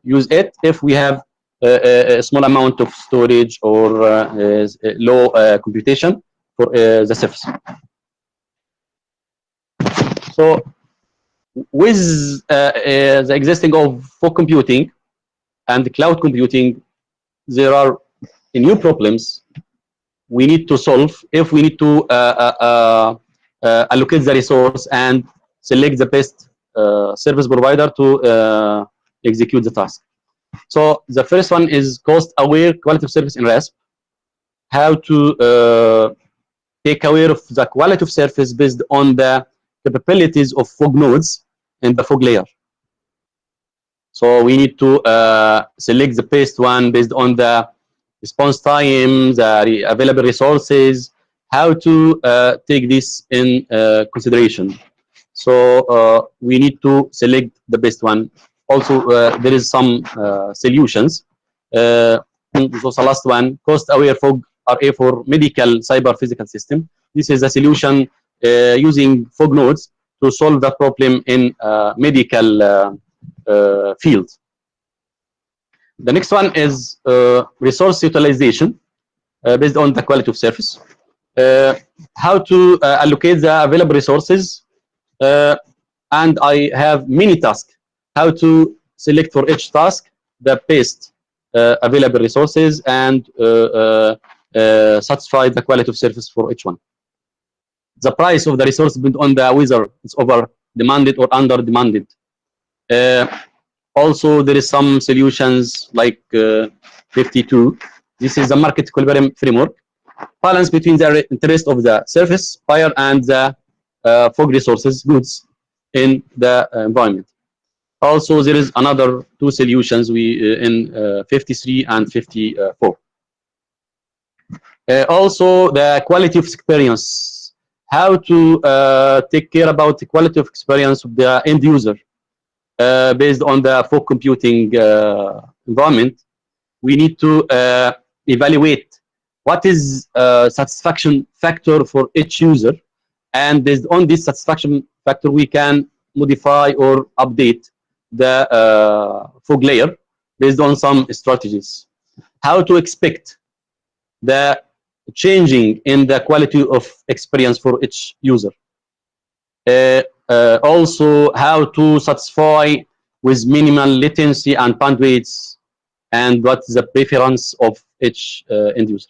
use it if we have a small amount of storage or low computation for the surface. So with the existing of fog computing and cloud computing, there are new problems we need to solve if we need to allocate the resource and select the best service provider to execute the task. So the first one is cost-aware quality of service in RASP. How to take aware of the quality of service based on the capabilities of fog nodes in the fog layer. So we need to select the best one based on the response time, the available resources, how to take this in consideration. So we need to select the best one. Also, there is some solutions. So the last one, cost-aware fog RA for medical cyber physical system. This is a solution using fog nodes to solve the problem in medical field. The next one is resource utilization based on the quality of service. How to allocate the available resources. And I have many tasks. How to select for each task the best available resources and satisfy the quality of service for each one. The price of the resource depends on the whether it's over demanded or under demanded. Also, there is some solutions like 52. This is the market equilibrium framework. Balance between the interest of the service buyer and the fog resources goods in the environment. Also, there is another two solutions we in 53 and 54. Also, the quality of experience. How to take care about the quality of experience of the end user based on the fog computing environment. We need to evaluate what is satisfaction factor for each user, and based on this satisfaction factor, we can modify or update the fog layer based on some strategies. How to expect the changing in the quality of experience for each user. Also, how to satisfy with minimal latency and bandwidths, and what is the preference of each end user.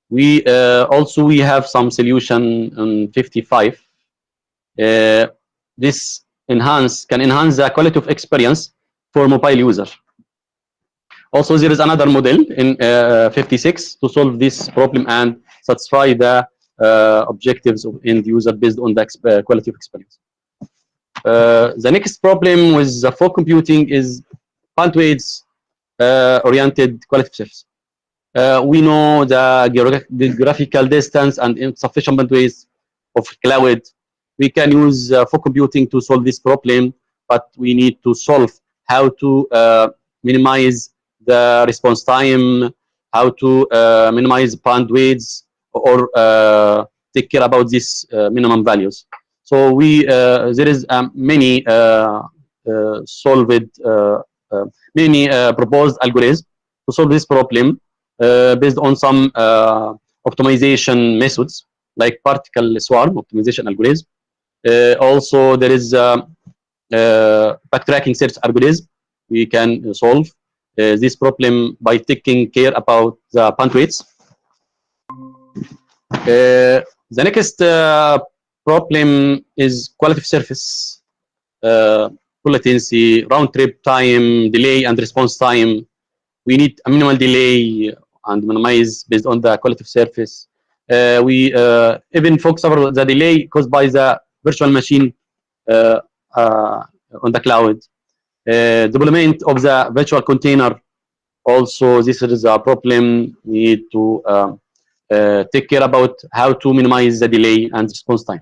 We also we have some solution on 55. This can enhance the quality of experience for mobile user. Also, there is another model in 56 to solve this problem and satisfy the objectives of end user based on the quality of experience. The next problem with the fog computing is bandwidth oriented quality of service. We know the geographical distance and insufficient bandwidth of cloud. We can use fog computing to solve this problem, but we need to solve how to minimize the response time, how to minimize bandwidth, or take care about these minimum values. So there is many many proposed algorithms to solve this problem based on some optimization methods like particle swarm optimization algorithm. Also, there is backtracking search algorithm. We can solve this problem by taking care about the bandwidth. The next problem is quality of service, latency, round trip time, delay, and response time. We need a minimal delay and minimize based on the quality of service. We even focus on the delay caused by the virtual machine on the cloud. Deployment of the virtual container. Also, this is a problem. We need to take care about how to minimize the delay and response time.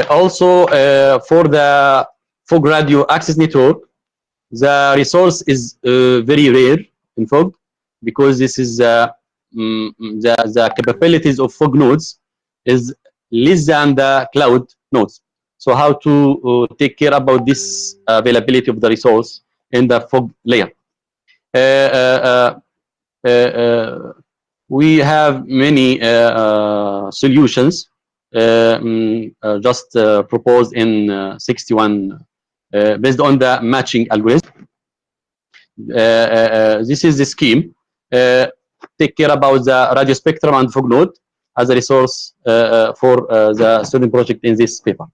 Also, for the fog radio access network, the resource is very rare in fog because this is the capabilities of fog nodes is less than the cloud nodes. So how to take care about this availability of the resource in the fog layer? We have many solutions just proposed in 61 based on the matching algorithm. This is the scheme. Take care about the radio spectrum and fog node as a resource for the student project in this paper.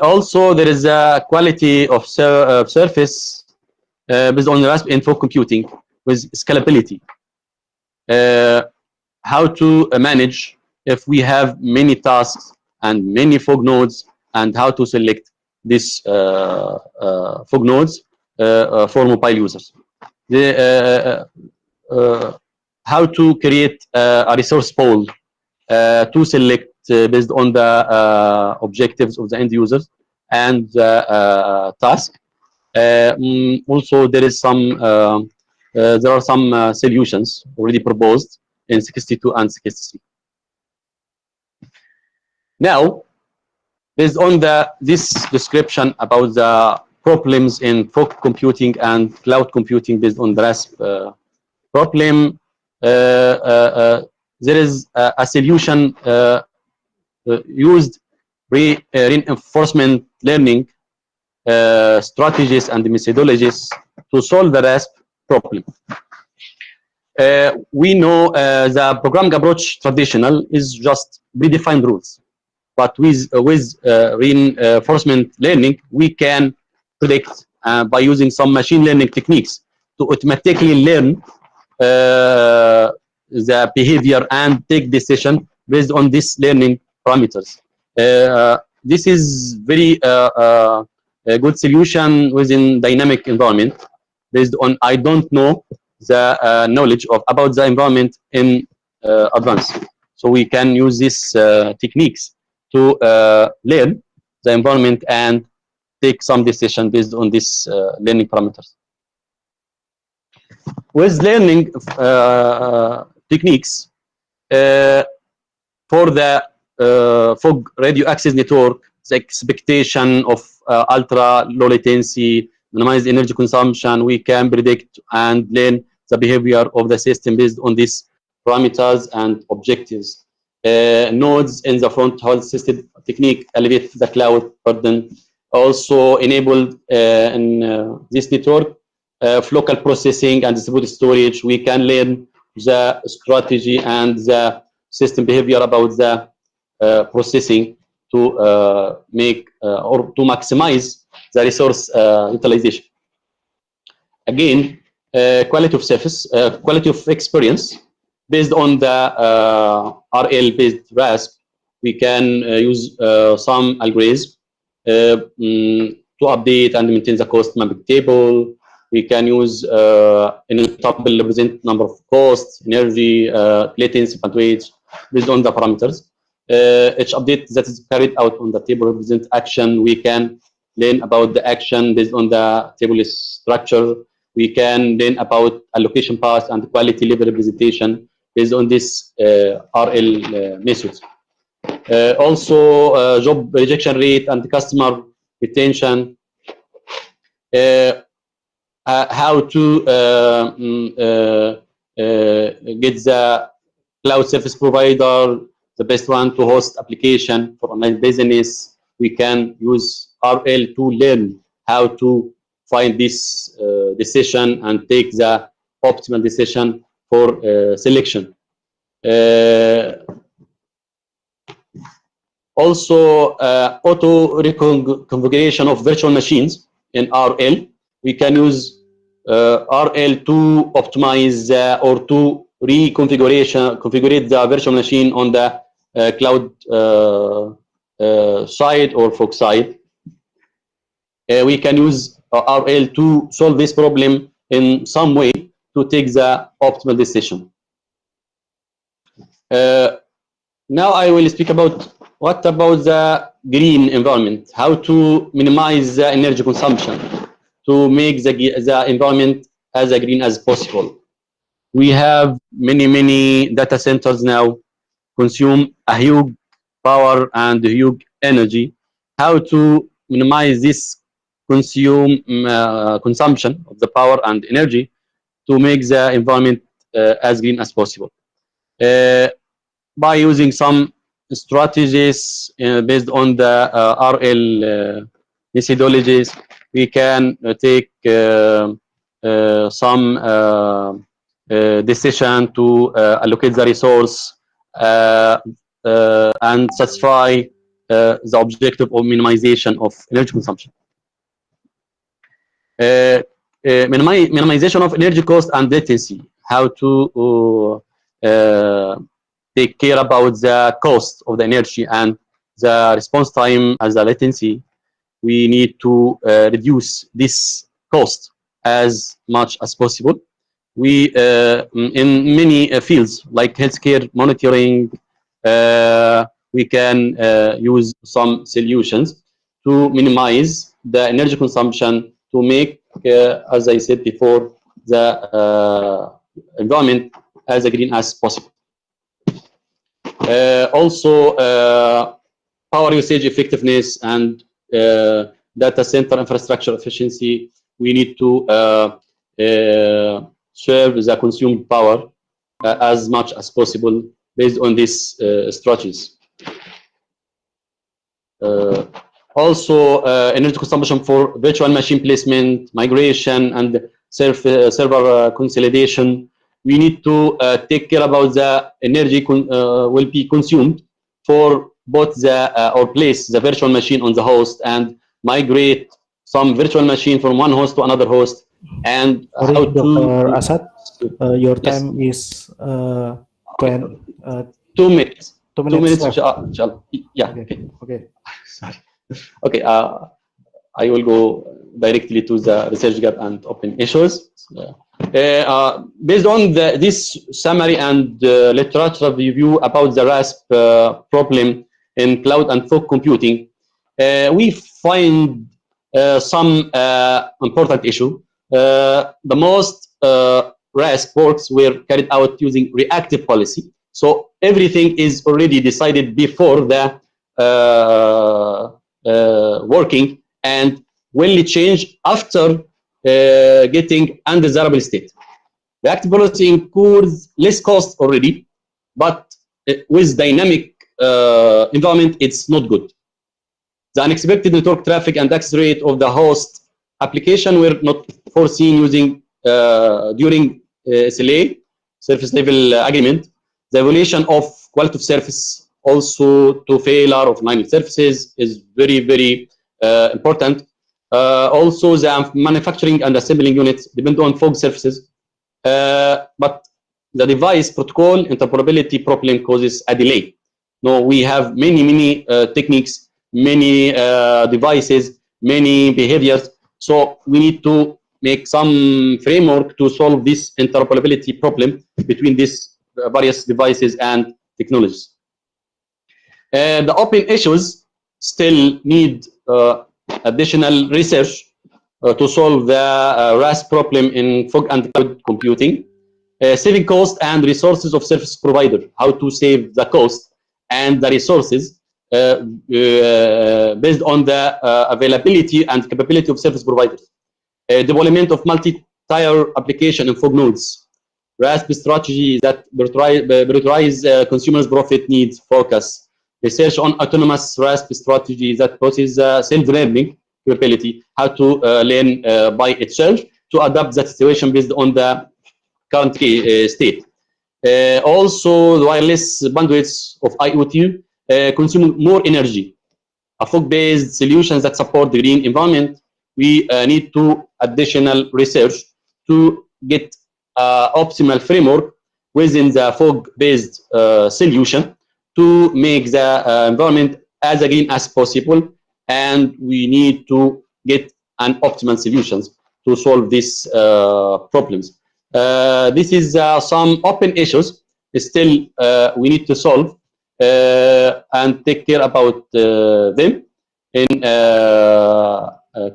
Also, there is a quality of surface based on RASP in fog computing with scalability. How to manage if we have many tasks and many fog nodes, and how to select these fog nodes for mobile users. How to create a resource pool to select based on the objectives of the end users and the task. Also, there are some solutions already proposed in 62 and 63. Now, based on this description about the problems in fog computing and cloud computing based on the RASP problem, there is a solution used reinforcement learning strategies and methodologies to solve the RASP problem. We know the programming approach traditional is just predefined rules. But with reinforcement learning, we can predict by using some machine learning techniques to automatically learn the behavior and take decision based on these learning parameters. This is very a good solution within dynamic environment based on I don't know the knowledge about the environment in advance. So we can use these techniques to learn the environment and take some decision based on these learning parameters. With learning techniques for the fog radio access network, the expectation of ultra low latency, minimized energy consumption, we can predict and learn the behavior of the system based on these parameters and objectives. Nodes in the front haul system technique elevate the cloud burden. Also enabled in this network local processing and distributed storage. We can learn the strategy and the system behavior about the processing to make or to maximize the resource utilization. Again, quality of service, quality of experience, based on the RL-based RASP, we can use some algorithms to update and maintain the cost mapping table. We can use immutable represent number of costs, energy, latency, bandwidth, based on the parameters. Each update that is carried out on the table represent action. We can learn about the action based on the table structure. We can learn about allocation path and quality level representation based on this RL methods. Also, job rejection rate and customer retention. How to get the cloud service provider, the best one to host application for online business. We can use RL to learn how to find this decision and take the optimal decision for selection. Also, auto reconfiguration of virtual machines in RL. We can use RL to optimize or to configure the virtual machine on the cloud side or fog side. We can use RL to solve this problem in some way to take the optimal decision. Now I will speak about what about the green environment, how to minimize the energy consumption to make the environment as green as possible. We have many data centers now consume a huge power and huge energy. How to minimize this consumption of the power and energy to make the environment as green as possible. By using some strategies based on the RL methodologies, we can take some decision to allocate the resource and satisfy the objective of minimization of energy consumption. Minimization of energy cost and latency, how to take care about the cost of the energy and the response time as the latency. We need to reduce this cost as much as possible. We, in many fields like healthcare monitoring, we can use some solutions to minimize the energy consumption to make, as I said before, the environment as green as possible. Also, power usage effectiveness and data center infrastructure efficiency. We need to serve the consumed power as much as possible based on these strategies. Also, energy consumption for virtual machine placement, migration, and server consolidation. We need to take care about the energy will be consumed for both the or place the virtual machine on the host and migrate some virtual machine from one host to another host. And sorry, how Dr. to Asad, your yes. time is 2 minutes. 2 2 minutes. left. Yeah. Okay. Okay. Sorry. Okay. I will go directly to the research gap and open issues. Based on this summary and literature review about the RASP problem in cloud and fog computing, we find some important issue. The most RASP works were carried out using reactive policy. So everything is already decided before the working and will change after getting undesirable state. The active policy incurs less cost already, but with dynamic environment, it's not good. The unexpected network traffic and access rate of the host application were not foreseen using during SLA, service level agreement. The evaluation of quality of service also to failure of line services is very important. Also, the manufacturing and assembling units depend on fog surfaces. But the device protocol interoperability problem causes a delay. No, we have many techniques, many devices, many behaviors. So we need to make some framework to solve this interoperability problem between these various devices and technologies. The open issues still need additional research to solve the RAS problem in fog and cloud computing. Saving cost and resources of service provider, how to save the cost and the resources based on the availability and capability of service providers. Deployment of multi-tier application in fog nodes. RASP strategy that prioritize consumers' profit needs focus. Research on autonomous RASP strategy that processes self-learning capability, how to learn by itself to adapt that situation based on the current state. Also, the wireless bandwidths of IoT consume more energy. A fog-based solutions that support the green environment, we need to additional research to get optimal framework within the fog-based solution to make the environment as green as possible, and we need to get an optimal solutions to solve these problems. This is some open issues still we need to solve and take care about them in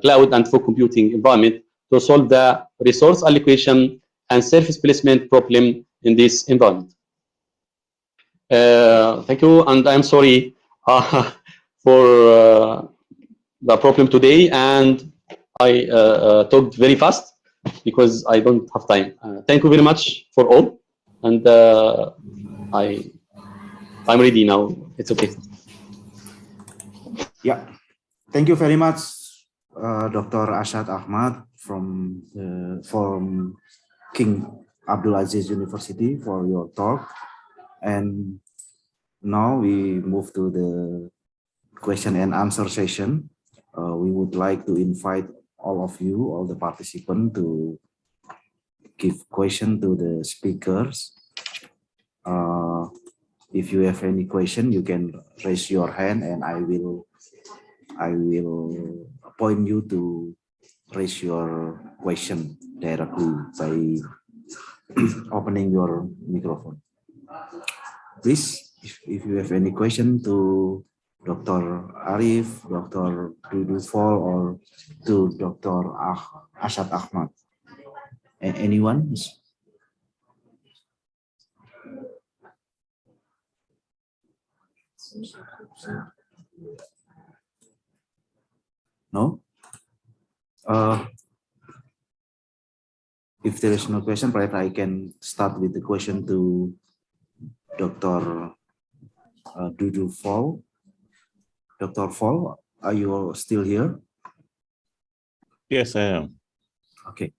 cloud and fog computing environment to solve the resource allocation and surface placement problem in this environment. Thank you, and I'm sorry for the problem today, and I talked very fast because I don't have time. Thank you very much for all, and I'm ready now. It's okay. Yeah, thank you very much, Dr. Ashad Ahmad from King Abdulaziz University for your talk. And now we move to the question and answer session. We would like to invite all of you, all the participants, to give question to the speakers. If you have any question, you can raise your hand, and I will point you to raise your question directly by opening your microphone. Please, if you have any question to Dr. Arif, Dr. Dudu Fall, or to Dr. Ashad Ahmad. Anyone? No? If there is no question, perhaps I can start with the question to Dr. Dudu Fall. Dr. Fall, are you still here? Yes, I am. Okay.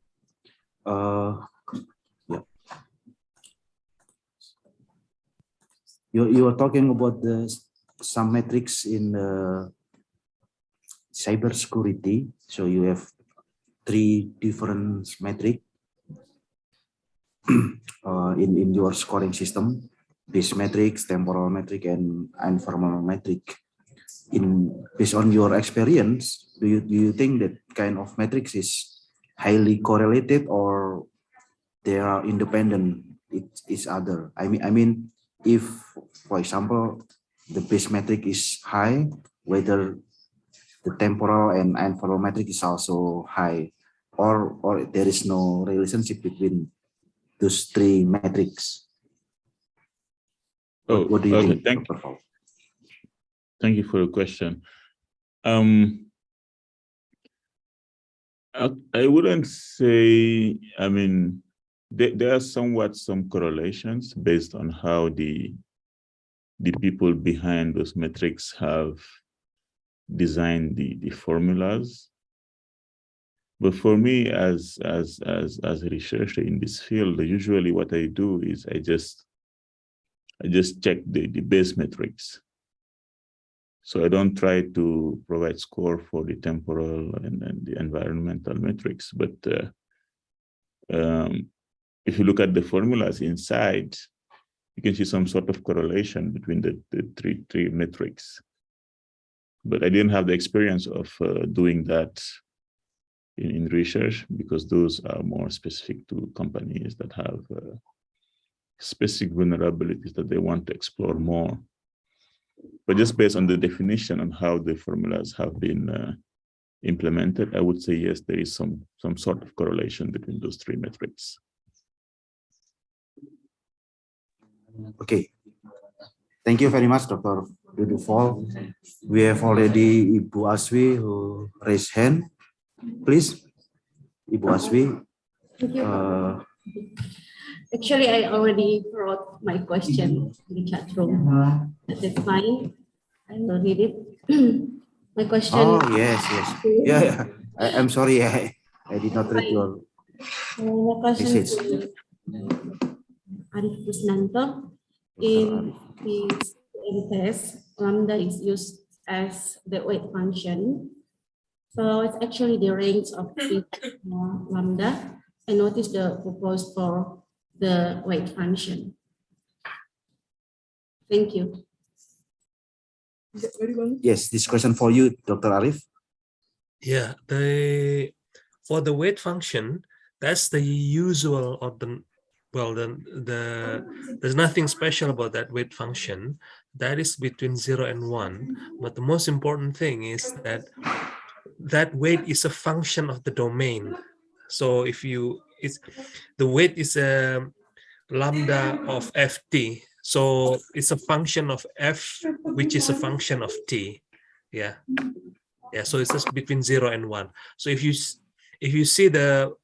Yeah. You are talking about some metrics in cybersecurity. So you have 3 different metrics in your scoring system: base metrics, temporal metric, and informal metric. Based on your experience, do you think that kind of metrics is highly correlated, or they are independent each other? I mean, if, for example, the base metric is high, whether the temporal and informal metric is also high, or there is no relationship between those 3 metrics. Oh, what do you okay, think? Thank you for your question. I wouldn't say, I mean, there are somewhat some correlations based on how the people behind those metrics have designed the formulas. But for me, as a researcher in this field, usually what I do is I just check the base metrics. So I don't try to provide score for the temporal and the environmental metrics, but if you look at the formulas inside, you can see some sort of correlation between the three metrics. But I didn't have the experience of doing that in research, because those are more specific to companies that have specific vulnerabilities that they want to explore more. But just based on the definition on how the formulas have been implemented, I would say yes, there is some sort of correlation between those three metrics. Okay. Thank you very much, Dr. Dudufol. We have already Ibu Aswi who raised hand. Please, Ibu Aswi. Thank you. Actually, I already wrote my question in the chat room. That's fine. I will read it. My question. Oh, yes. Yeah. I'm sorry. I did not read your message. Arif Kusnanto. In this test, lambda is used as the weight function. So it's actually the range of lambda. And what is the purpose for the weight function? Thank you. Yes, this question for you, Dr. Arif. Yeah, for the weight function, that's the usual or there's nothing special about that weight function. That is between 0 and 1. But the most important thing is that weight is a function of the domain. So if the weight is a lambda of ft, so it's a function of f, which is a function of t. Yeah. So it's just between 0 and 1. So if you see the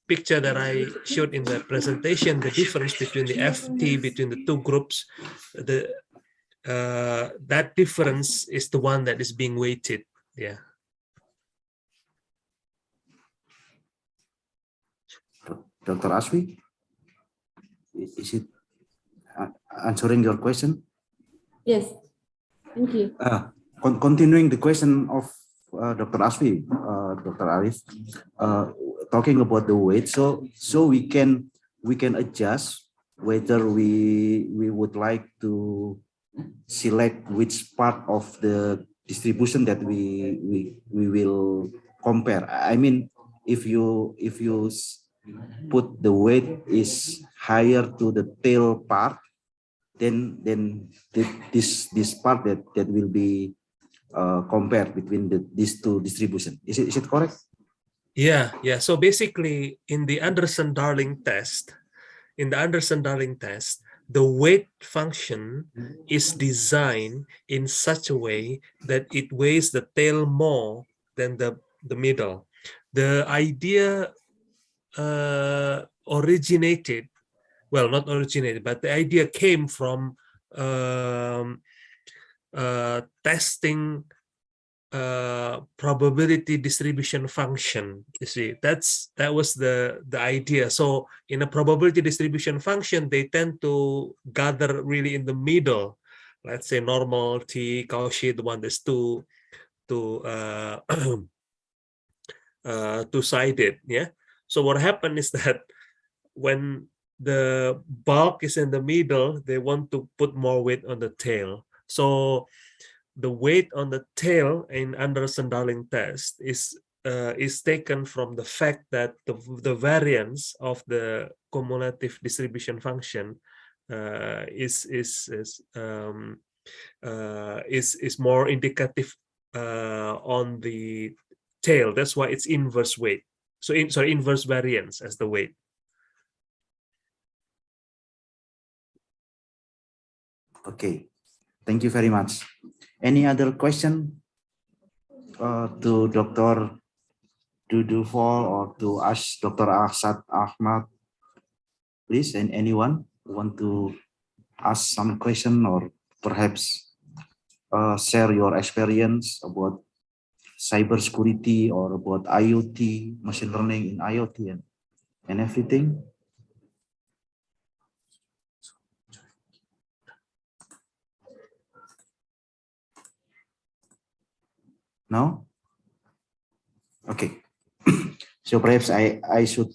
picture that I showed in the presentation, the difference between the ft between the two groups, that difference is the one that is being weighted. Yeah. Dr. Aswi, is it answering your question? Yes, thank you. Continuing the question of Dr. Aswi, Dr. Arif, talking about the weight, so we can adjust whether we would like to select which part of the distribution that we will compare. I mean, if you put the weight is higher to the tail part, then this part that will be compared between these two distribution. Is it correct? Yeah. So basically, in the Anderson-Darling test, the weight function is designed in such a way that it weighs the tail more than the middle. The idea originated, well, not originated, but the idea came from testing probability distribution function. You see, that was the idea. So in a probability distribution function, they tend to gather really in the middle. Let's say normal t, Cauchy, the one that's two-sided. Yeah. So what happened is that when the bulk is in the middle, they want to put more weight on the tail. So the weight on the tail in Anderson-Darling test is taken from the fact that the variance of the cumulative distribution function is more indicative on the tail. That's why it's inverse weight. So inverse variance as the weight. Okay, thank you very much. Any other question to Dr. Dudufol or to us, Dr. Asad Ahmad? Please, and anyone want to ask some question or perhaps share your experience about cybersecurity or about IoT, machine learning in IoT and everything? No? Okay. So perhaps I should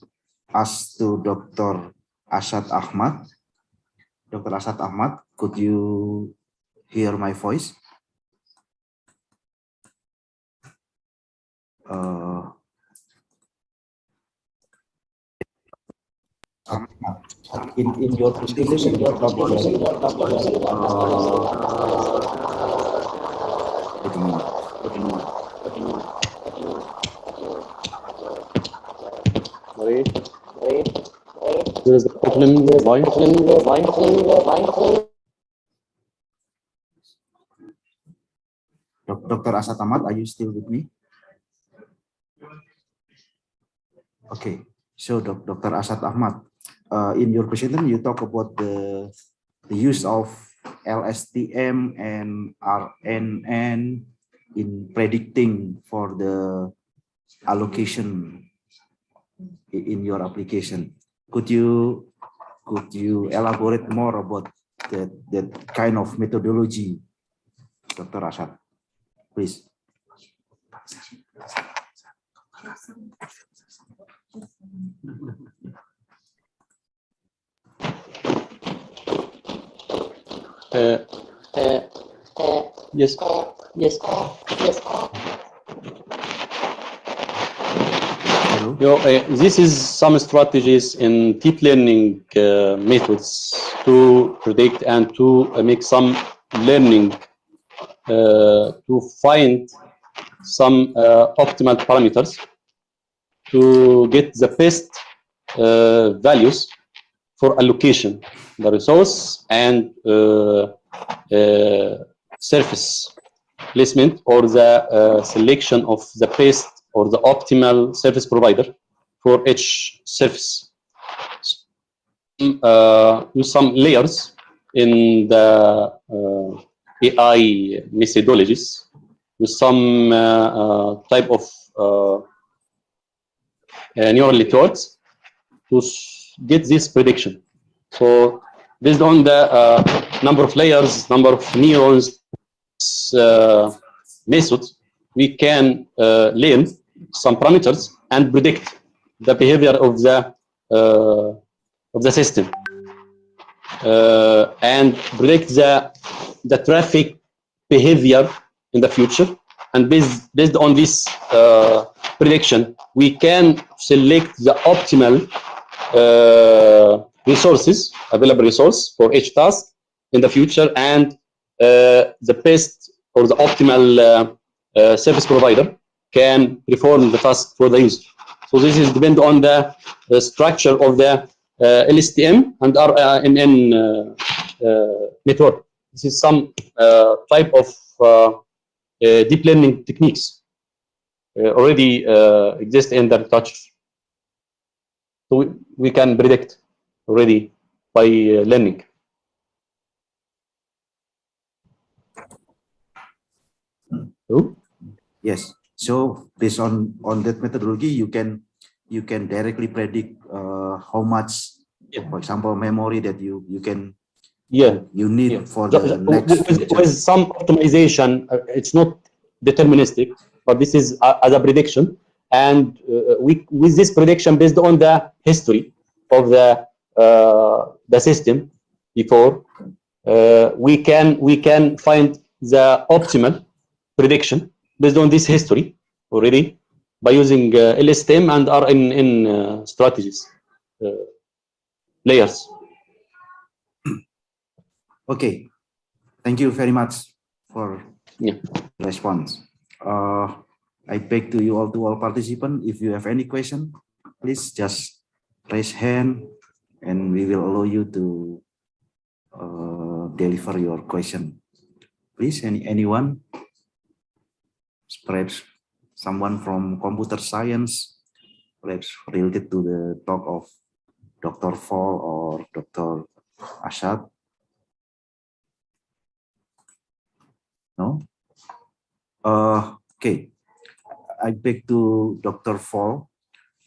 ask to Dr. Asad Ahmad. Dr. Asad Ahmad, could you hear my voice? In your presentation, you talk about There's a problem. Why? Dr. Asad Ahmad, are you still with me? Okay, so Dr. Asad Ahmad, in your presentation, you talk about the use of LSTM and RNN in predicting for the allocation in your application. Could you elaborate more about that kind of methodology, Dr. Asad, please? Yes. This is some strategies in deep learning methods to predict and to make some learning to find some optimal parameters to get the best values for allocation, the resource and surface placement, or the selection of the best or the optimal service provider for each service. With some layers in the AI methodologies, with some type of neural networks to get this prediction. So based on the number of layers, number of neurons methods, we can learn some parameters and predict the behavior of the system and predict the traffic behavior in the future. And based on this prediction, we can select the optimal resources, available resource for each task in the future, and the best or the optimal service provider can perform the task for the user. So this is depend on the structure of the LSTM and RNN network. This is some type of deep learning techniques already exist in the literature. So we can predict already by learning. Yes. So based on that methodology, you can directly predict how much, for example, memory that you need for the next with some optimization. It's not deterministic, but this is as a prediction, and with this prediction based on the history of the system before, we can find the optimal prediction based on this history already by using LSTM and RNN strategies layers. Okay, thank you very much for response. I beg to you all, to all participants, if you have any question, please just raise hand and we will allow you to deliver your question. Please, anyone? Perhaps someone from computer science, perhaps related to the talk of Dr. Fall or Dr. Asad? No? Okay. I beg to Dr. Fall.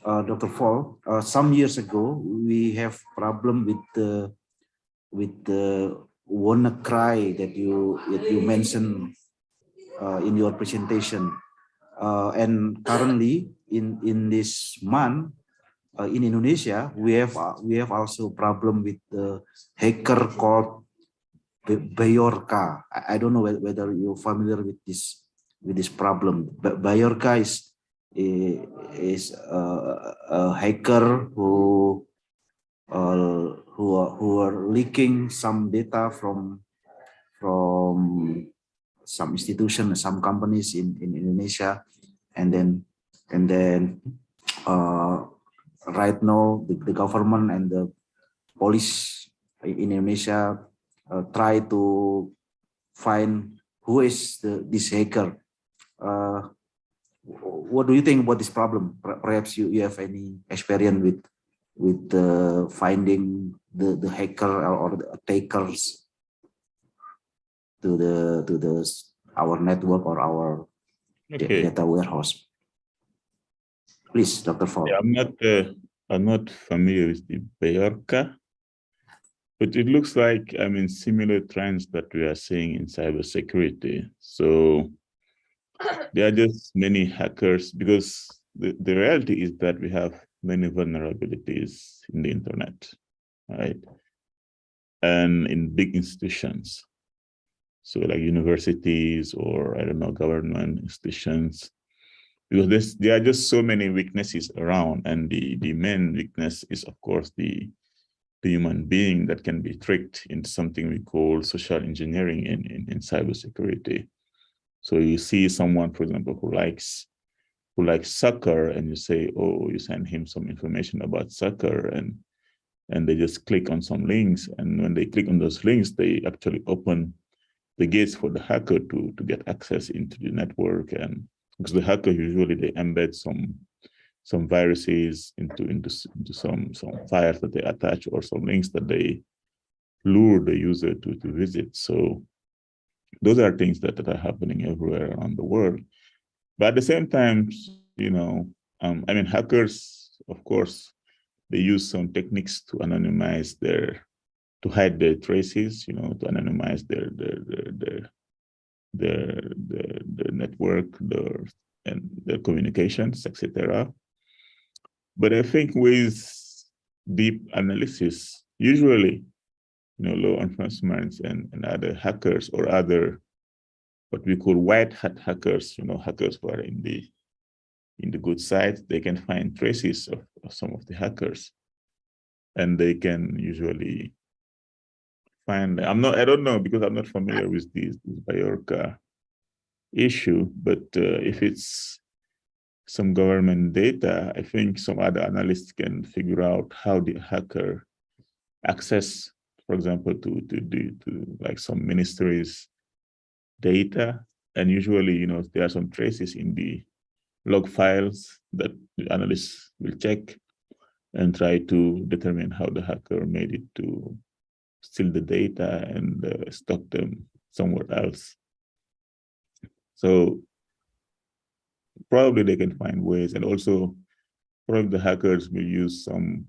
Dr. Fall, some years ago, we have problem with the WannaCry that you mentioned in your presentation. And currently in this month in Indonesia, we have also problem with the hacker called Bayorka. I don't know whether you're familiar with this problem. But Bayorka is a hacker who are leaking some data from some institution, some companies in Indonesia, and then right now the government and the police in Indonesia try to find who is this hacker. What do you think about this problem? Perhaps you have any experience with finding the hacker or the attackers to our network or our data warehouse. Please, Dr. Fall. Yeah, I'm not familiar with the Bayorka, but it looks like, I mean, similar trends that we are seeing in cybersecurity. So there are just many hackers, because the reality is that we have many vulnerabilities in the internet, right? And in big institutions. So like universities or, I don't know, government institutions, because there are just so many weaknesses around, and the main weakness is, of course, the human being that can be tricked into something we call social engineering in cybersecurity. So you see someone, for example, who likes soccer, and you say, oh, you send him some information about soccer, and they just click on some links, and when they click on those links, they actually open the gates for the hacker to get access into the network. And because the hacker usually they embed some viruses into some files that they attach, or some links that they lure the user to visit. So those are things that are happening everywhere around the world. But at the same time, you know, I mean, hackers, of course, they use some techniques to anonymize to hide their traces, you know, to anonymize their network, and their communications, etc. But I think with deep analysis, usually, you know, law enforcement and other hackers, or other what we call white hat hackers, you know, hackers who are in the good side, they can find traces of some of the hackers, and they can usually find. I don't know, because I'm not familiar with this Bayorka issue, but if it's some government data, I think some other analysts can figure out how the hacker access, for example, to like some ministries' data. And usually, you know, there are some traces in the log files that the analysts will check and try to determine how the hacker made it to steal the data and stock them somewhere else. So probably they can find ways, and also probably the hackers will use something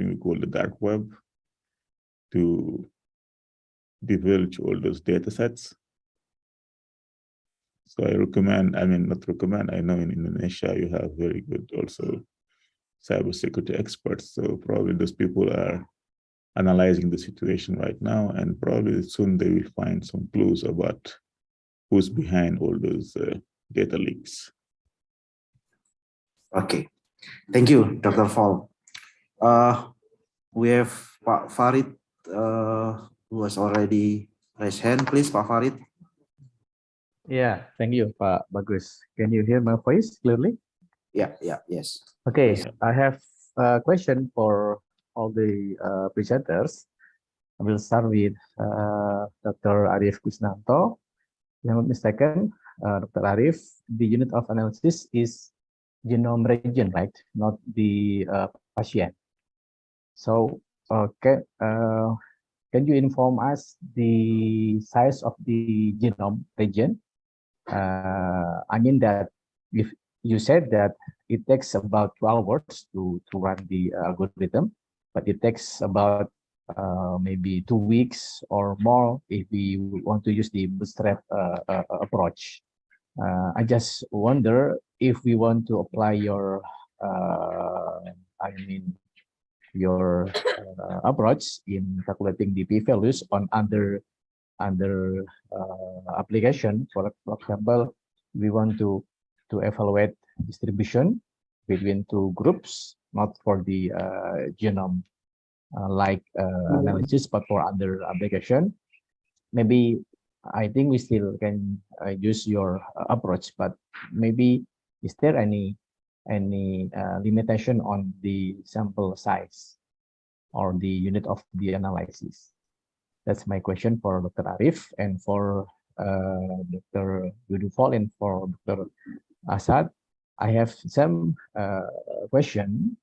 we call the dark web to divulge all those data sets. So I know in Indonesia you have very good also cybersecurity experts. So probably those people are analyzing the situation right now, and probably soon they will find some clues about who's behind all those data leaks. Okay, thank you, Dr. Fall. We have Pak Farid who has already raised hand. Please, Pak Farid. Yeah, thank you, Pak Bagus. Can you hear my voice clearly? Yes. Okay, I have a question for all the presenters. I will start with Dr. Arif Kusnanto. If I'm not mistaken, Dr. Arif, the unit of analysis is genome region, right? Not the patient. So, can you inform us the size of the genome region? I mean that if you said that it takes about 2 hours to run the algorithm, but it takes about maybe 2 weeks or more if we want to use the bootstrap approach. I just wonder if we want to apply your, your approach in calculating the p-values on other application. For example, we want to evaluate distribution between two groups, not for the genome analysis, but for other application. Maybe I think we still can use your approach, but maybe is there any limitation on the sample size or the unit of the analysis? That's my question for Dr. Arif, and for Dr. Yudufol and for Dr. Asad. I have some question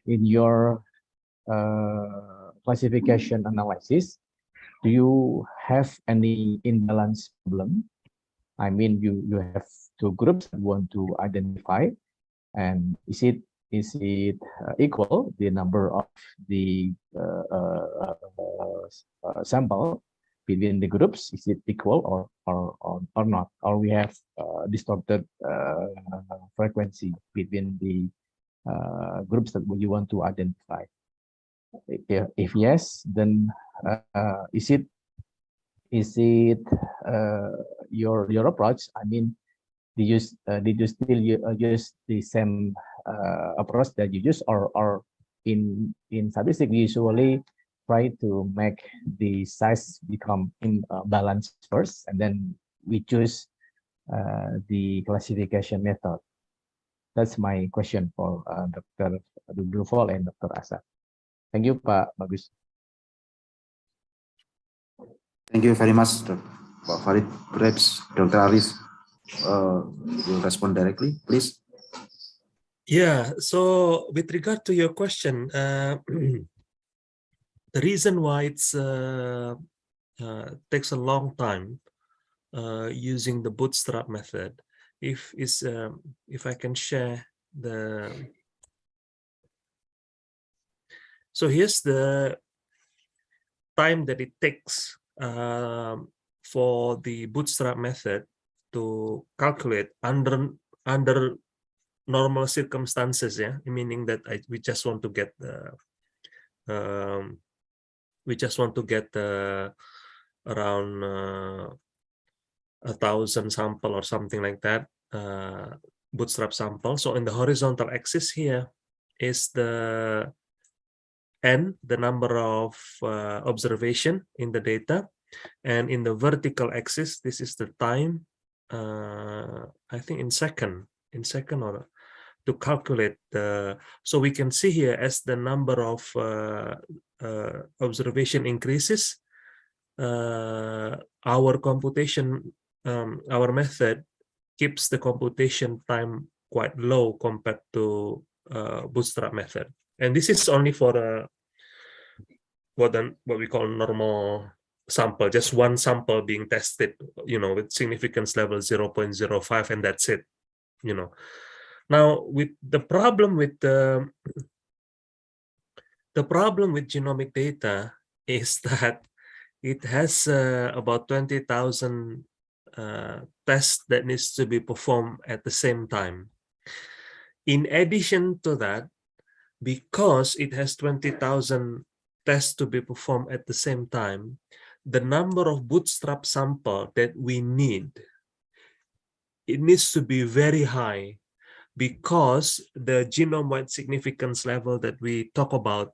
in your classification analysis. Do you have any imbalance problem? I mean, you have two groups that want to identify, and is it equal, the number of the sample between the groups? Is it equal or not? Or we have distorted frequency between the groups that you want to identify? If yes, then is it your approach? I mean, did you still use the same approach that you use, or in statistics we usually try to make the size become in balance first, and then we choose the classification method? That's my question for Dr. Yudufol and Dr. Asad. Thank you, Pak Bagus. Thank you very much, Pak Farid. Perhaps Dr. Arif will respond directly, please. Yeah, so with regard to your question, the reason why it's takes a long time using the bootstrap method, if I can share the, so here's the time that it takes for the bootstrap method to calculate under normal circumstances, yeah, meaning that we just want to get the around 1,000 sample or something like that, bootstrap sample. So in the horizontal axis here is the n, the number of observation in the data, and in the vertical axis this is the time, I think in second or to calculate the, so we can see here as the number of observation increases, our computation, our method keeps the computation time quite low compared to bootstrap method. And this is only for what we call normal sample, just one sample being tested, you know, with significance level 0.05, and that's it, you know. Now, with the problem with genomic data is that it has about 20,000 tests that needs to be performed at the same time. In addition to that, because it has 20,000 tests to be performed at the same time, the number of bootstrap sample that we need, it needs to be very high, because the genome-wide significance level that we talk about,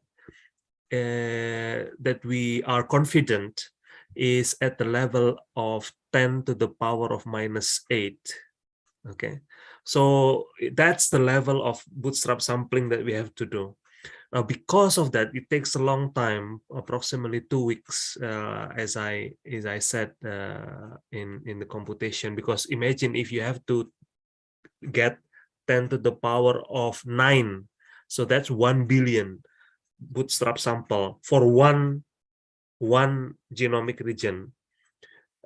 that we are confident is at the level of 10 to the power of -8. Okay, so that's the level of bootstrap sampling that we have to do. Now, because of that, it takes a long time, approximately 2 weeks, as I said in the computation. Because imagine if you have to get 10 to the power of 9, so that's 1 billion bootstrap sample for one genomic region,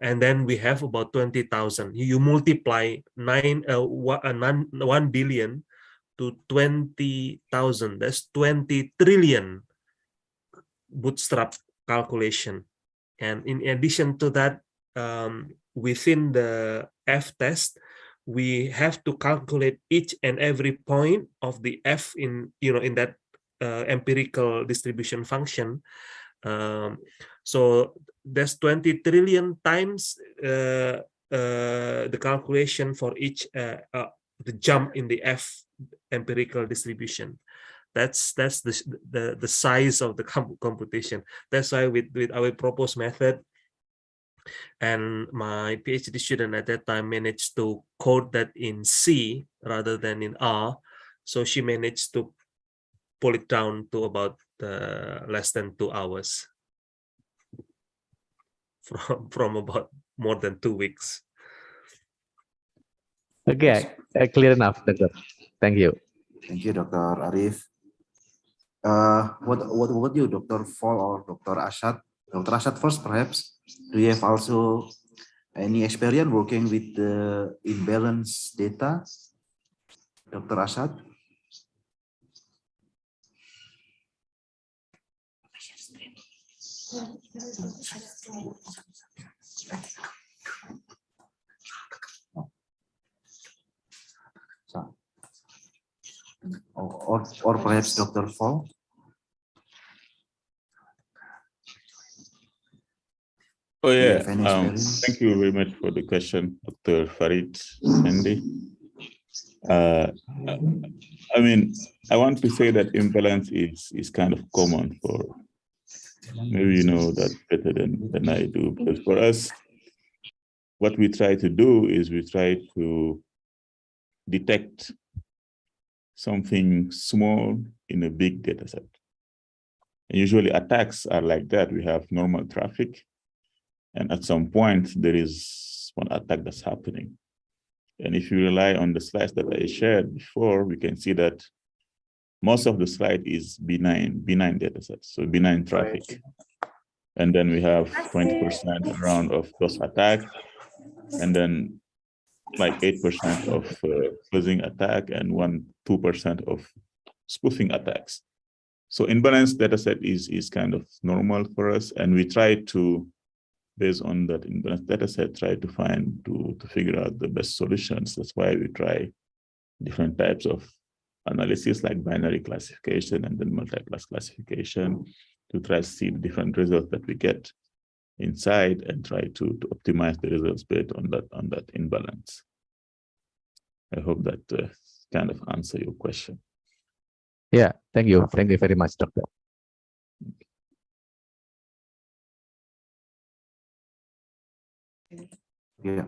and then we have about 20,000. You multiply 1 billion to 20,000, that's 20 trillion bootstrap calculation. And in addition to that, within the F test, we have to calculate each and every point of the F in in that empirical distribution function. So there's 20 trillion times the calculation for each the jump in the F empirical distribution. That's the size of the computation. That's why with our proposed method, and my PhD student at that time managed to code that in C rather than in R. So she managed to pull it down to about less than 2 hours from about more than 2 weeks. Okay, clear enough, Doctor. Thank you. Thank you, Dr. Arif. What you, Dr. Fall or Dr. Ashad? Dr. Ashad first, perhaps. Do you have also any experience working with the imbalance data, Dr. Ashad? Or perhaps Dr. Fall? Oh yeah, Thank you very much for the question, Dr. Farid Mendy. I mean, I want to say that imbalance is kind of common for, maybe you know that better than I do, because for us, what we try to do is we try to detect something small in a big data set. And usually attacks are like that. We have normal traffic, and at some point there is one attack that's happening. And if you rely on the slides that I shared before, we can see that most of the slide is benign data sets, so benign traffic. And then we have 20% around of those attacks, and then like 8% of fuzzing attack and 2% of spoofing attacks. So imbalanced data set is kind of normal for us, and we try to, based on that imbalanced data set, try to figure out the best solutions. That's why we try different types of analysis like binary classification and then multi-class classification to try to see the different results that we get inside and try to optimize the results based on that imbalance. I hope that kind of answer your question. Yeah, thank you. Thank you very much, Doctor. Yeah.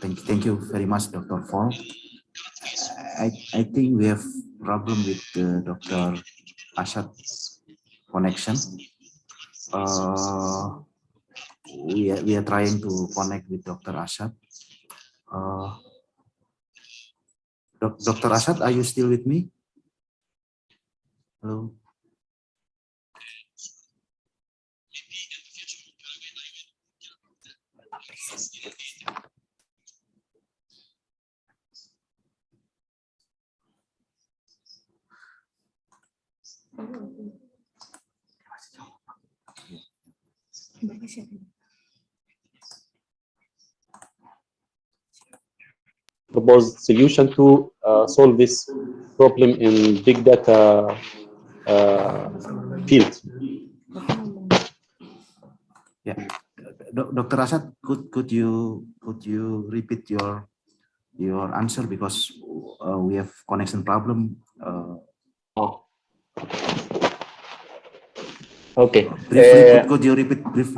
Thank you very much, Dr. Fall. I think we have problem with Dr. Ashad's connection. We are trying to connect with Dr. Ashad. Dr. Ashad, are you still with me? Hello. Proposed solution to solve this problem in big data field. Yeah, Dr. Ashad, could you repeat your answer, because we have connection problem. Okay. Briefly, could you repeat briefly?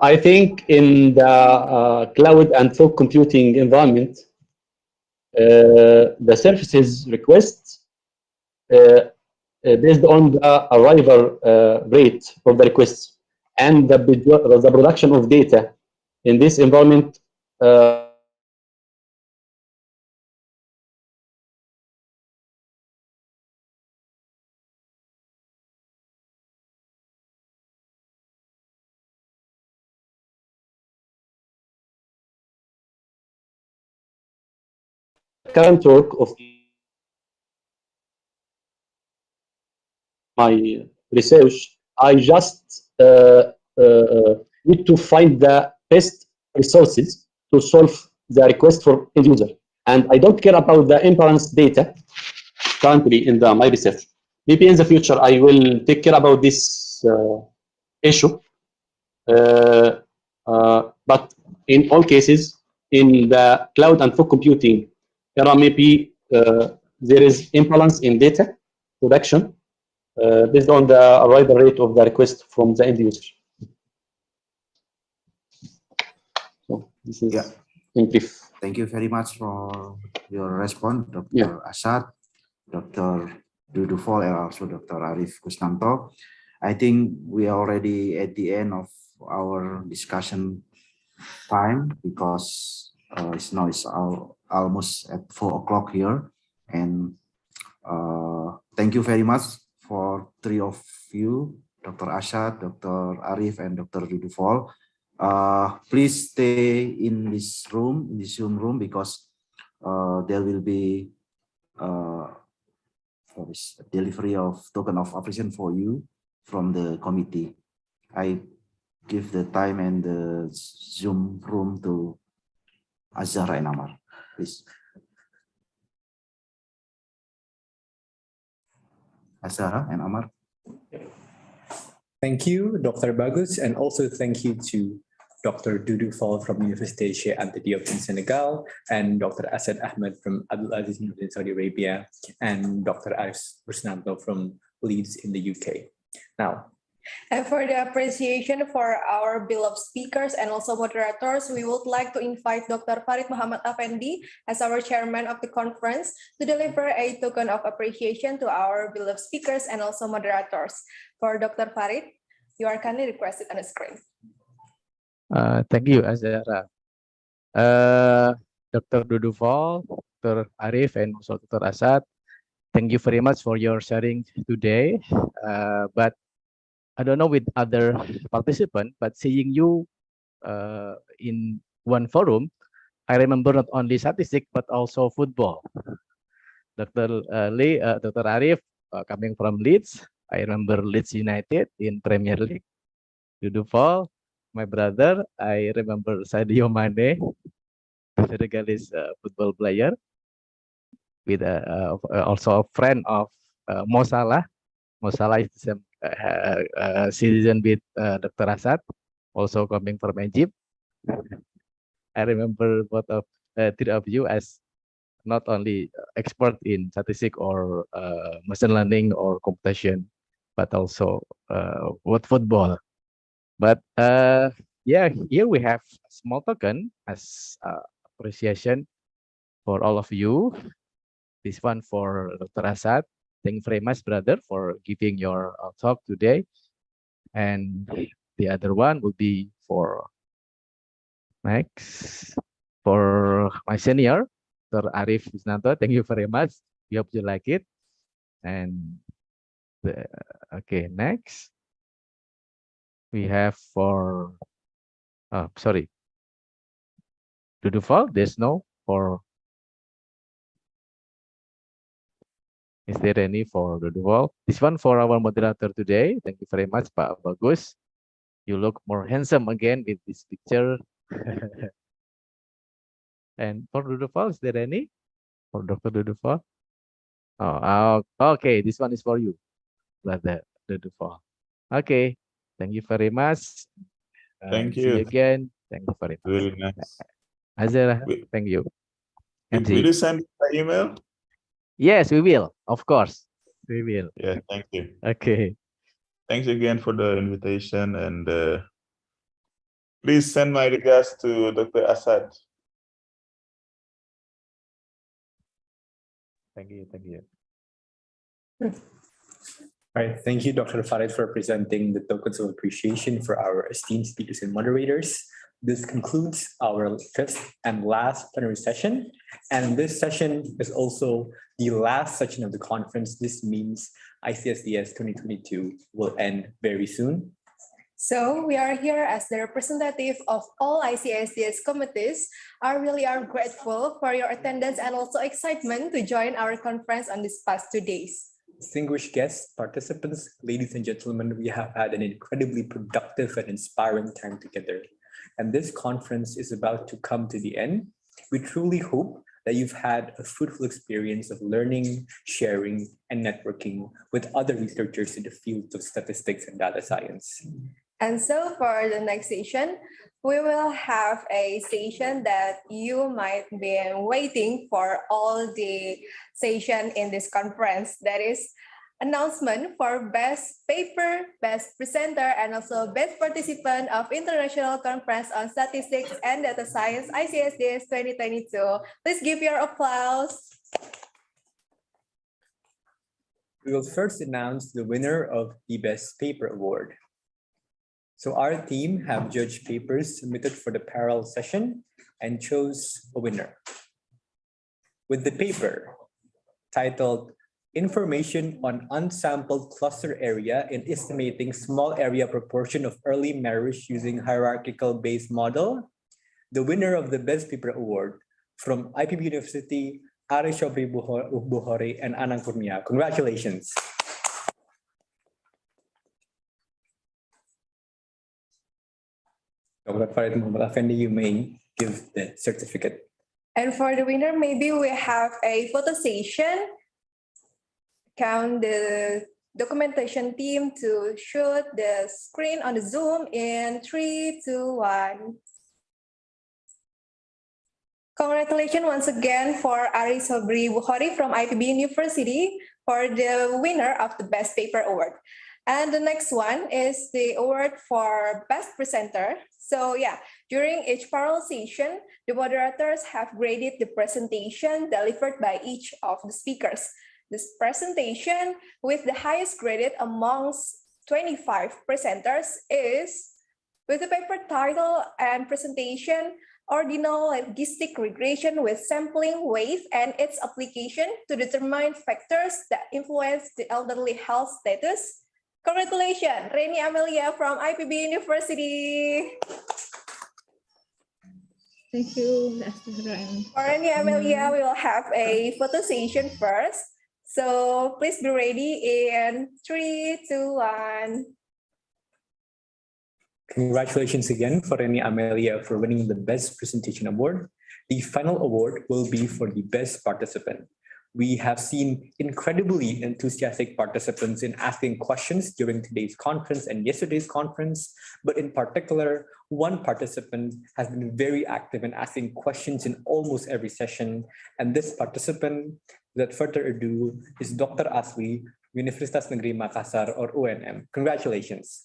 I think in the cloud and fog computing environment, the services request based on the arrival rate for the requests and the production of data in this environment current work of my research, I just need to find the best resources to solve the request for end user. And I don't care about the imbalance data currently in my research. Maybe in the future, I will take care about this issue. But in all cases, in the cloud and fog computing era, maybe there is imbalance in data production based on the arrival rate of the request from the end user. So this is in brief. Thank you very much for your response, Dr. Yeah. Asad, Dr. Dudufol, and also Dr. Arif Kusnanto. I think we are already at the end of our discussion time because it's now almost at 4 o'clock here. And thank you very much for three of you, Dr. Asad, Dr. Arif, and Dr. Dudufol. Please stay in this room, in this Zoom room, because there will be delivery of token of appreciation for you from the committee. I give the time and the Zoom room to Azhara and Amar, please. Azhara and Amar. Thank you, Dr. Bagus, and also thank you to Dr. Dudufol from University Sheikh Anta Diop in Senegal, and Dr. Asad Ahmed from Abdul Aziz in Saudi Arabia, and Dr. Arif Kusnanto from Leeds in the UK. Now, and for the appreciation for our beloved speakers and also moderators, we would like to invite Dr. Farid Muhammad Afendi as our chairman of the conference to deliver a token of appreciation to our beloved speakers and also moderators. For Dr. Farid, you are kindly requested on the screen. Thank you, Azhara. Dr. Dudufol, Dr. Arif, and also Dr. Asad, thank you very much for your sharing today. But I don't know with other participants, but seeing you in one forum, I remember not only statistics, but also football. Dr. Dr. Arif, coming from Leeds, I remember Leeds United in Premier League. Dudufol, my brother, I remember Sadio Mane, the Senegalese football player, with also a friend of Mo Salah. Mo Salah is the same citizen with Dr. Asad, also coming from Egypt. I remember both of three of you as not only expert in statistics or machine learning or computation, but also with football. But yeah, here we have a small token as appreciation for all of you. This one for Dr. Asad. Thank you very much, brother, for giving your talk today. And the other one will be for next, for my senior, Dr. Arif Kusnanto. Thank you very much. We hope you like it. And okay, next. We have for, sorry, Dudufol, there's no for, is there any for Dudufol? This one for our moderator today. Thank you very much, Pak Bagus. You look more handsome again with this picture. And for Dudufol, is there any? For Dr. Dudufol? Oh, okay, this one is for you, brother Dudufol. Okay. Thank you very much. Thank See you. you again. Thank you very much. Really nice. Azhara, thank you. Will you send by email? Yes, we will. Of course, we will. Yeah, thank you. Okay. Thanks again for the invitation, and please send my regards to Dr. Asad. Thank you. Thank you. all right, thank you, Dr. Farid, for presenting the tokens of appreciation for our esteemed speakers and moderators. This concludes our fifth and last plenary session. And this session is also the last session of the conference. This means ICSDS 2022 will end very soon. So we are here as the representative of all ICSDS committees. Are grateful for your attendance and also excitement to join our conference on these past 2 days. Distinguished guests, participants, ladies and gentlemen, we have had an incredibly productive and inspiring time together. And this conference is about to come to the end. We truly hope that you've had a fruitful experience of learning, sharing, and networking with other researchers in the fields of statistics and data science. And so for the next session, we will have a session that you might be waiting for all the session in this conference. That is announcement for best paper, best presenter, and also best participant of International Conference on Statistics and Data Science, ICSDS 2022. Please give your applause. We will first announce the winner of the Best Paper Award. So our team have judged papers submitted for the parallel session and chose a winner. With the paper titled Information on Unsampled Cluster Area in Estimating Small Area Proportion of Early Marriage Using Hierarchical Bayes Model, the winner of the Best Paper Award from IPB University, Ari Shobri Buhori and Anang Kurnia. Congratulations. Dr. Farid Muhammad Afendi, you may give the certificate. And for the winner, maybe we have a photo session. Count the documentation team to shoot the screen on the Zoom in 3, 2, 1. Congratulations once again for Ari Sobri Bukhari from IPB University for the winner of the Best Paper Award. And the next one is the award for Best Presenter. So yeah, during each parallel session, the moderators have graded the presentation delivered by each of the speakers. This presentation with the highest graded amongst 25 presenters is with the paper title and presentation, Ordinal Logistic Regression with Sampling Wave and its Application to Determine Factors that Influence the Elderly Health Status. Congratulations, Reni Amelia from IPB University. Thank you, Dr. For Reni Amelia, we will have a photo session first. So please be ready in 3, 2, 1. Congratulations again for Reni Amelia for winning the Best Presentation Award. The final award will be for the Best Participant. We have seen incredibly enthusiastic participants in asking questions during today's conference and yesterday's conference, but in particular, one participant has been very active in asking questions in almost every session. And this participant, without further ado, is Dr. Aswi, Universitas Negeri Makassar or UNM. Congratulations.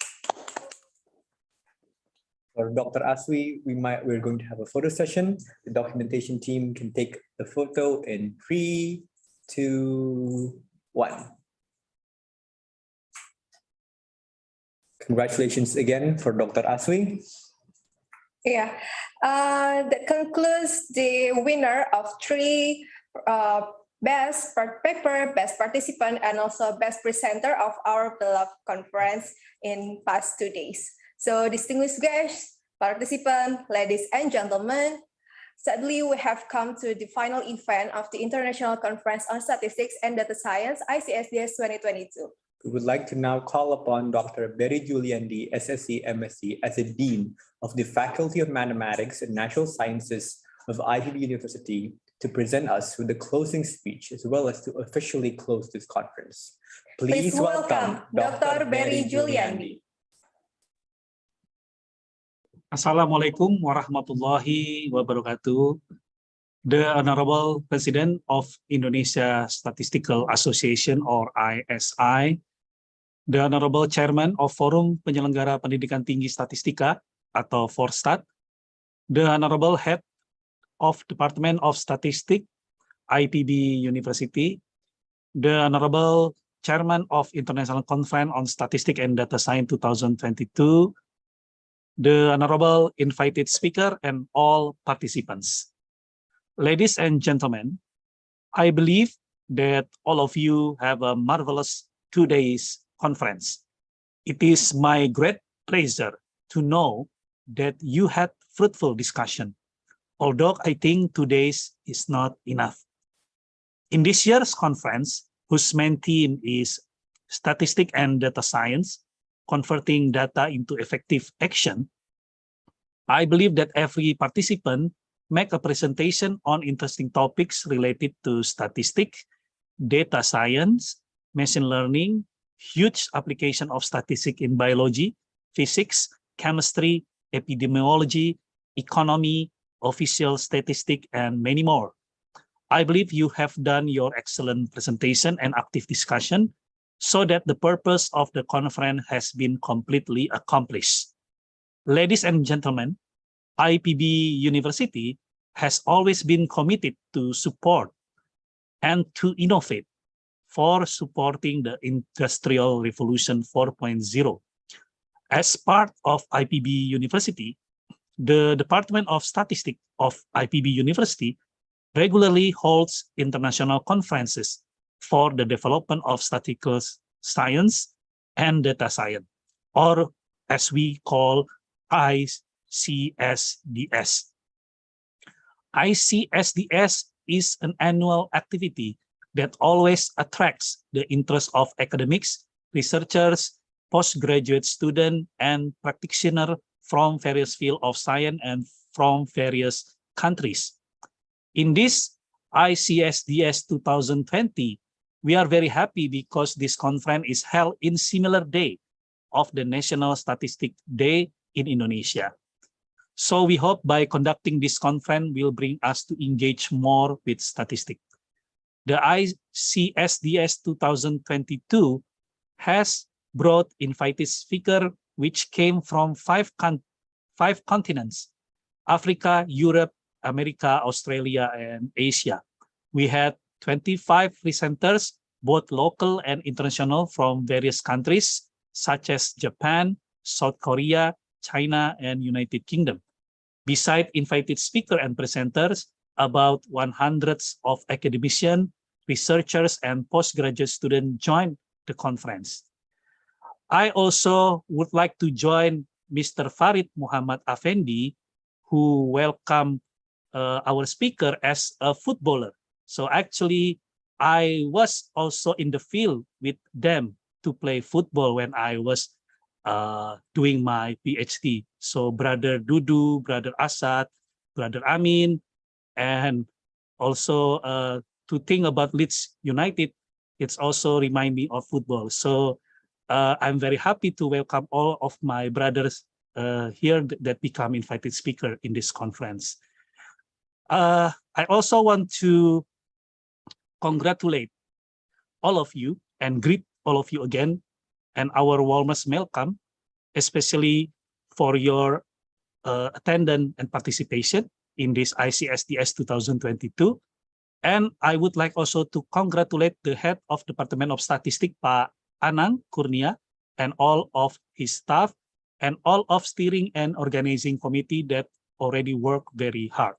For Dr. Aswi, we're going to have a photo session. The documentation team can take the photo in 3, 2, 1. Congratulations again for Dr. Aswi. Yeah, that concludes the winner of 3 Best Paper, Best Participant, and also Best Presenter of our beloved conference in past 2 days. So distinguished guests, participants, ladies and gentlemen, sadly, we have come to the final event of the International Conference on Statistics and Data Science, ICSDS 2022. We would like to now call upon Dr. Berry Juliandi, SSC, MSc, as a Dean of the Faculty of Mathematics and Natural Sciences of IPB University to present us with the closing speech as well as to officially close this conference. Please welcome Dr. Berry Juliandi. Assalamualaikum warahmatullahi wabarakatuh. The Honorable President of Indonesia Statistical Association or ISI, the Honorable Chairman of Forum Penyelenggara Pendidikan Tinggi Statistika atau Forstat, the Honorable Head of Department of Statistics, IPB University, the Honorable Chairman of International Conference on Statistics and Data Science 2022, the honorable invited speaker and all participants. Ladies and gentlemen, I believe that all of you have a marvelous 2 days conference. It is my great pleasure to know that you had fruitful discussion, although I think 2 days is not enough. In this year's conference, whose main theme is statistics and data science, converting data into effective action, I believe that every participant make a presentation on interesting topics related to statistics, data science, machine learning, huge application of statistics in biology, physics, chemistry, epidemiology, economy, official statistics, and many more. I believe you have done your excellent presentation and active discussion so that the purpose of the conference has been completely accomplished. Ladies and gentlemen, IPB University has always been committed to support and to innovate for supporting the Industrial Revolution 4.0. As part of IPB University, the Department of Statistics of IPB University regularly holds international conferences for the development of statistical science and data science, or as we call ICSDS. ICSDS is an annual activity that always attracts the interest of academics, researchers, postgraduate students, and practitioners from various fields of science and from various countries. In this ICSDS 2020, we are very happy because this conference is held in similar day of the National Statistics Day in Indonesia. So we hope by conducting this conference will bring us to engage more with statistics. The ICSDS 2022 has brought invited speakers which came from five continents: Africa, Europe, America, Australia, and Asia. We had 25 presenters, both local and international, from various countries such as Japan, South Korea, China, and United Kingdom. Besides invited speakers and presenters, about 100 of academicians, researchers, and postgraduate students joined the conference. I also would like to join Mr. Farid Muhammad Afendi, who welcomed our speaker as a footballer. So actually, I was also in the field with them to play football when I was doing my PhD. So Brother Dudu, Brother Asad, Brother Amin, and also to think about Leeds United, it's also remind me of football. So I'm very happy to welcome all of my brothers here that become invited speaker in this conference. I also want to congratulate all of you and greet all of you again, and our warmest welcome, especially for your attendance and participation in this ICSDS 2022. And I would like also to congratulate the head of Department of Statistics, Pak Anang Kurnia, and all of his staff, and all of steering and organizing committee that already work very hard.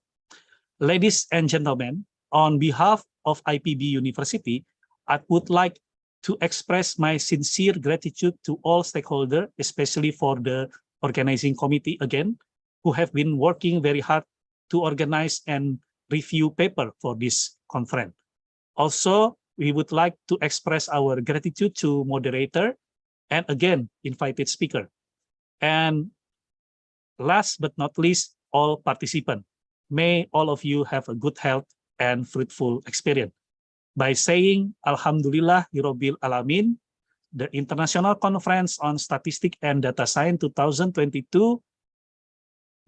Ladies and gentlemen, on behalf of IPB University, I would like to express my sincere gratitude to all stakeholders, especially for the organizing committee again, who have been working very hard to organize and review paper for this conference. Also, we would like to express our gratitude to moderator and again, invited speaker. And last but not least, all participants. May all of you have a good health and fruitful experience. By saying Alhamdulillah Rabbil Alamin, the International Conference on Statistics and Data Science 2022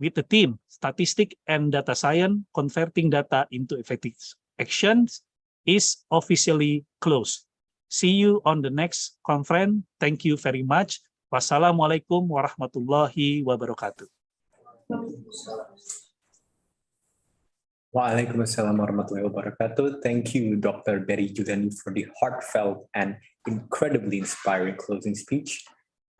with the theme Statistics and Data Science, Converting Data into Effective Actions is officially closed. See you on the next conference. Thank you very much. Wassalamualaikum warahmatullahi wabarakatuh. Waalaikumsalam warahmatullahi wabarakatuh. Thank you, Dr. Berry Juliani, for the heartfelt and incredibly inspiring closing speech.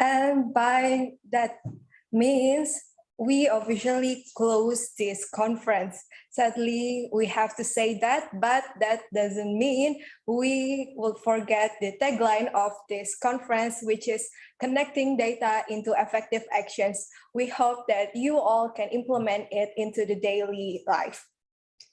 And by that means, we officially close this conference. Sadly, we have to say that, but that doesn't mean we will forget the tagline of this conference, which is connecting data into effective actions. We hope that you all can implement it into the daily life.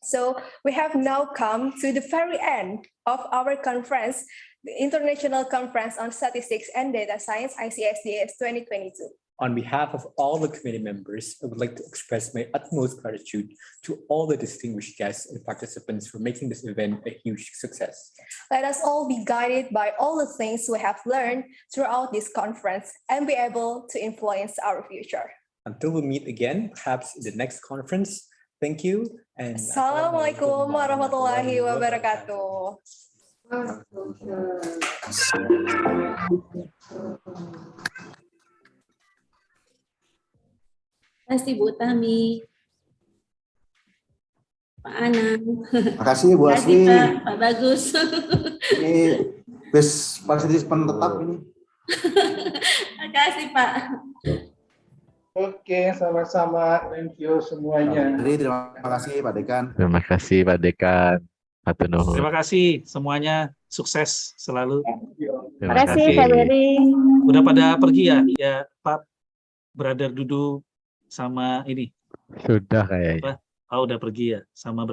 So we have now come to the very end of our conference, the International Conference on Statistics and Data Science, ICSDS 2022. On behalf of all the committee members, I would like to express my utmost gratitude to all the distinguished guests and participants for making this event a huge success. Let us all be guided by all the things we have learned throughout this conference and be able to influence our future. Until we meet again, perhaps in the next conference, thank you. And Assalamualaikum warahmatullahi wabarakatuh. Terima kasih Bu Tami, Pak Anang. Makasih Bu Terima kasih Asmi. Pak Bagus. Ini best participant tetap ini. Terima kasih Pak. Oke, sama-sama. Thank you semuanya. Jadi terima kasih Pak Dekan. Terima kasih Pak Dekan. Hatur nuhun. Terima kasih semuanya, sukses selalu. Terima kasih Pak Beri. Udah pada pergi ya? Ya Pak, Brother Dudu sama ini. Sudah kayaknya. Oh udah pergi ya sama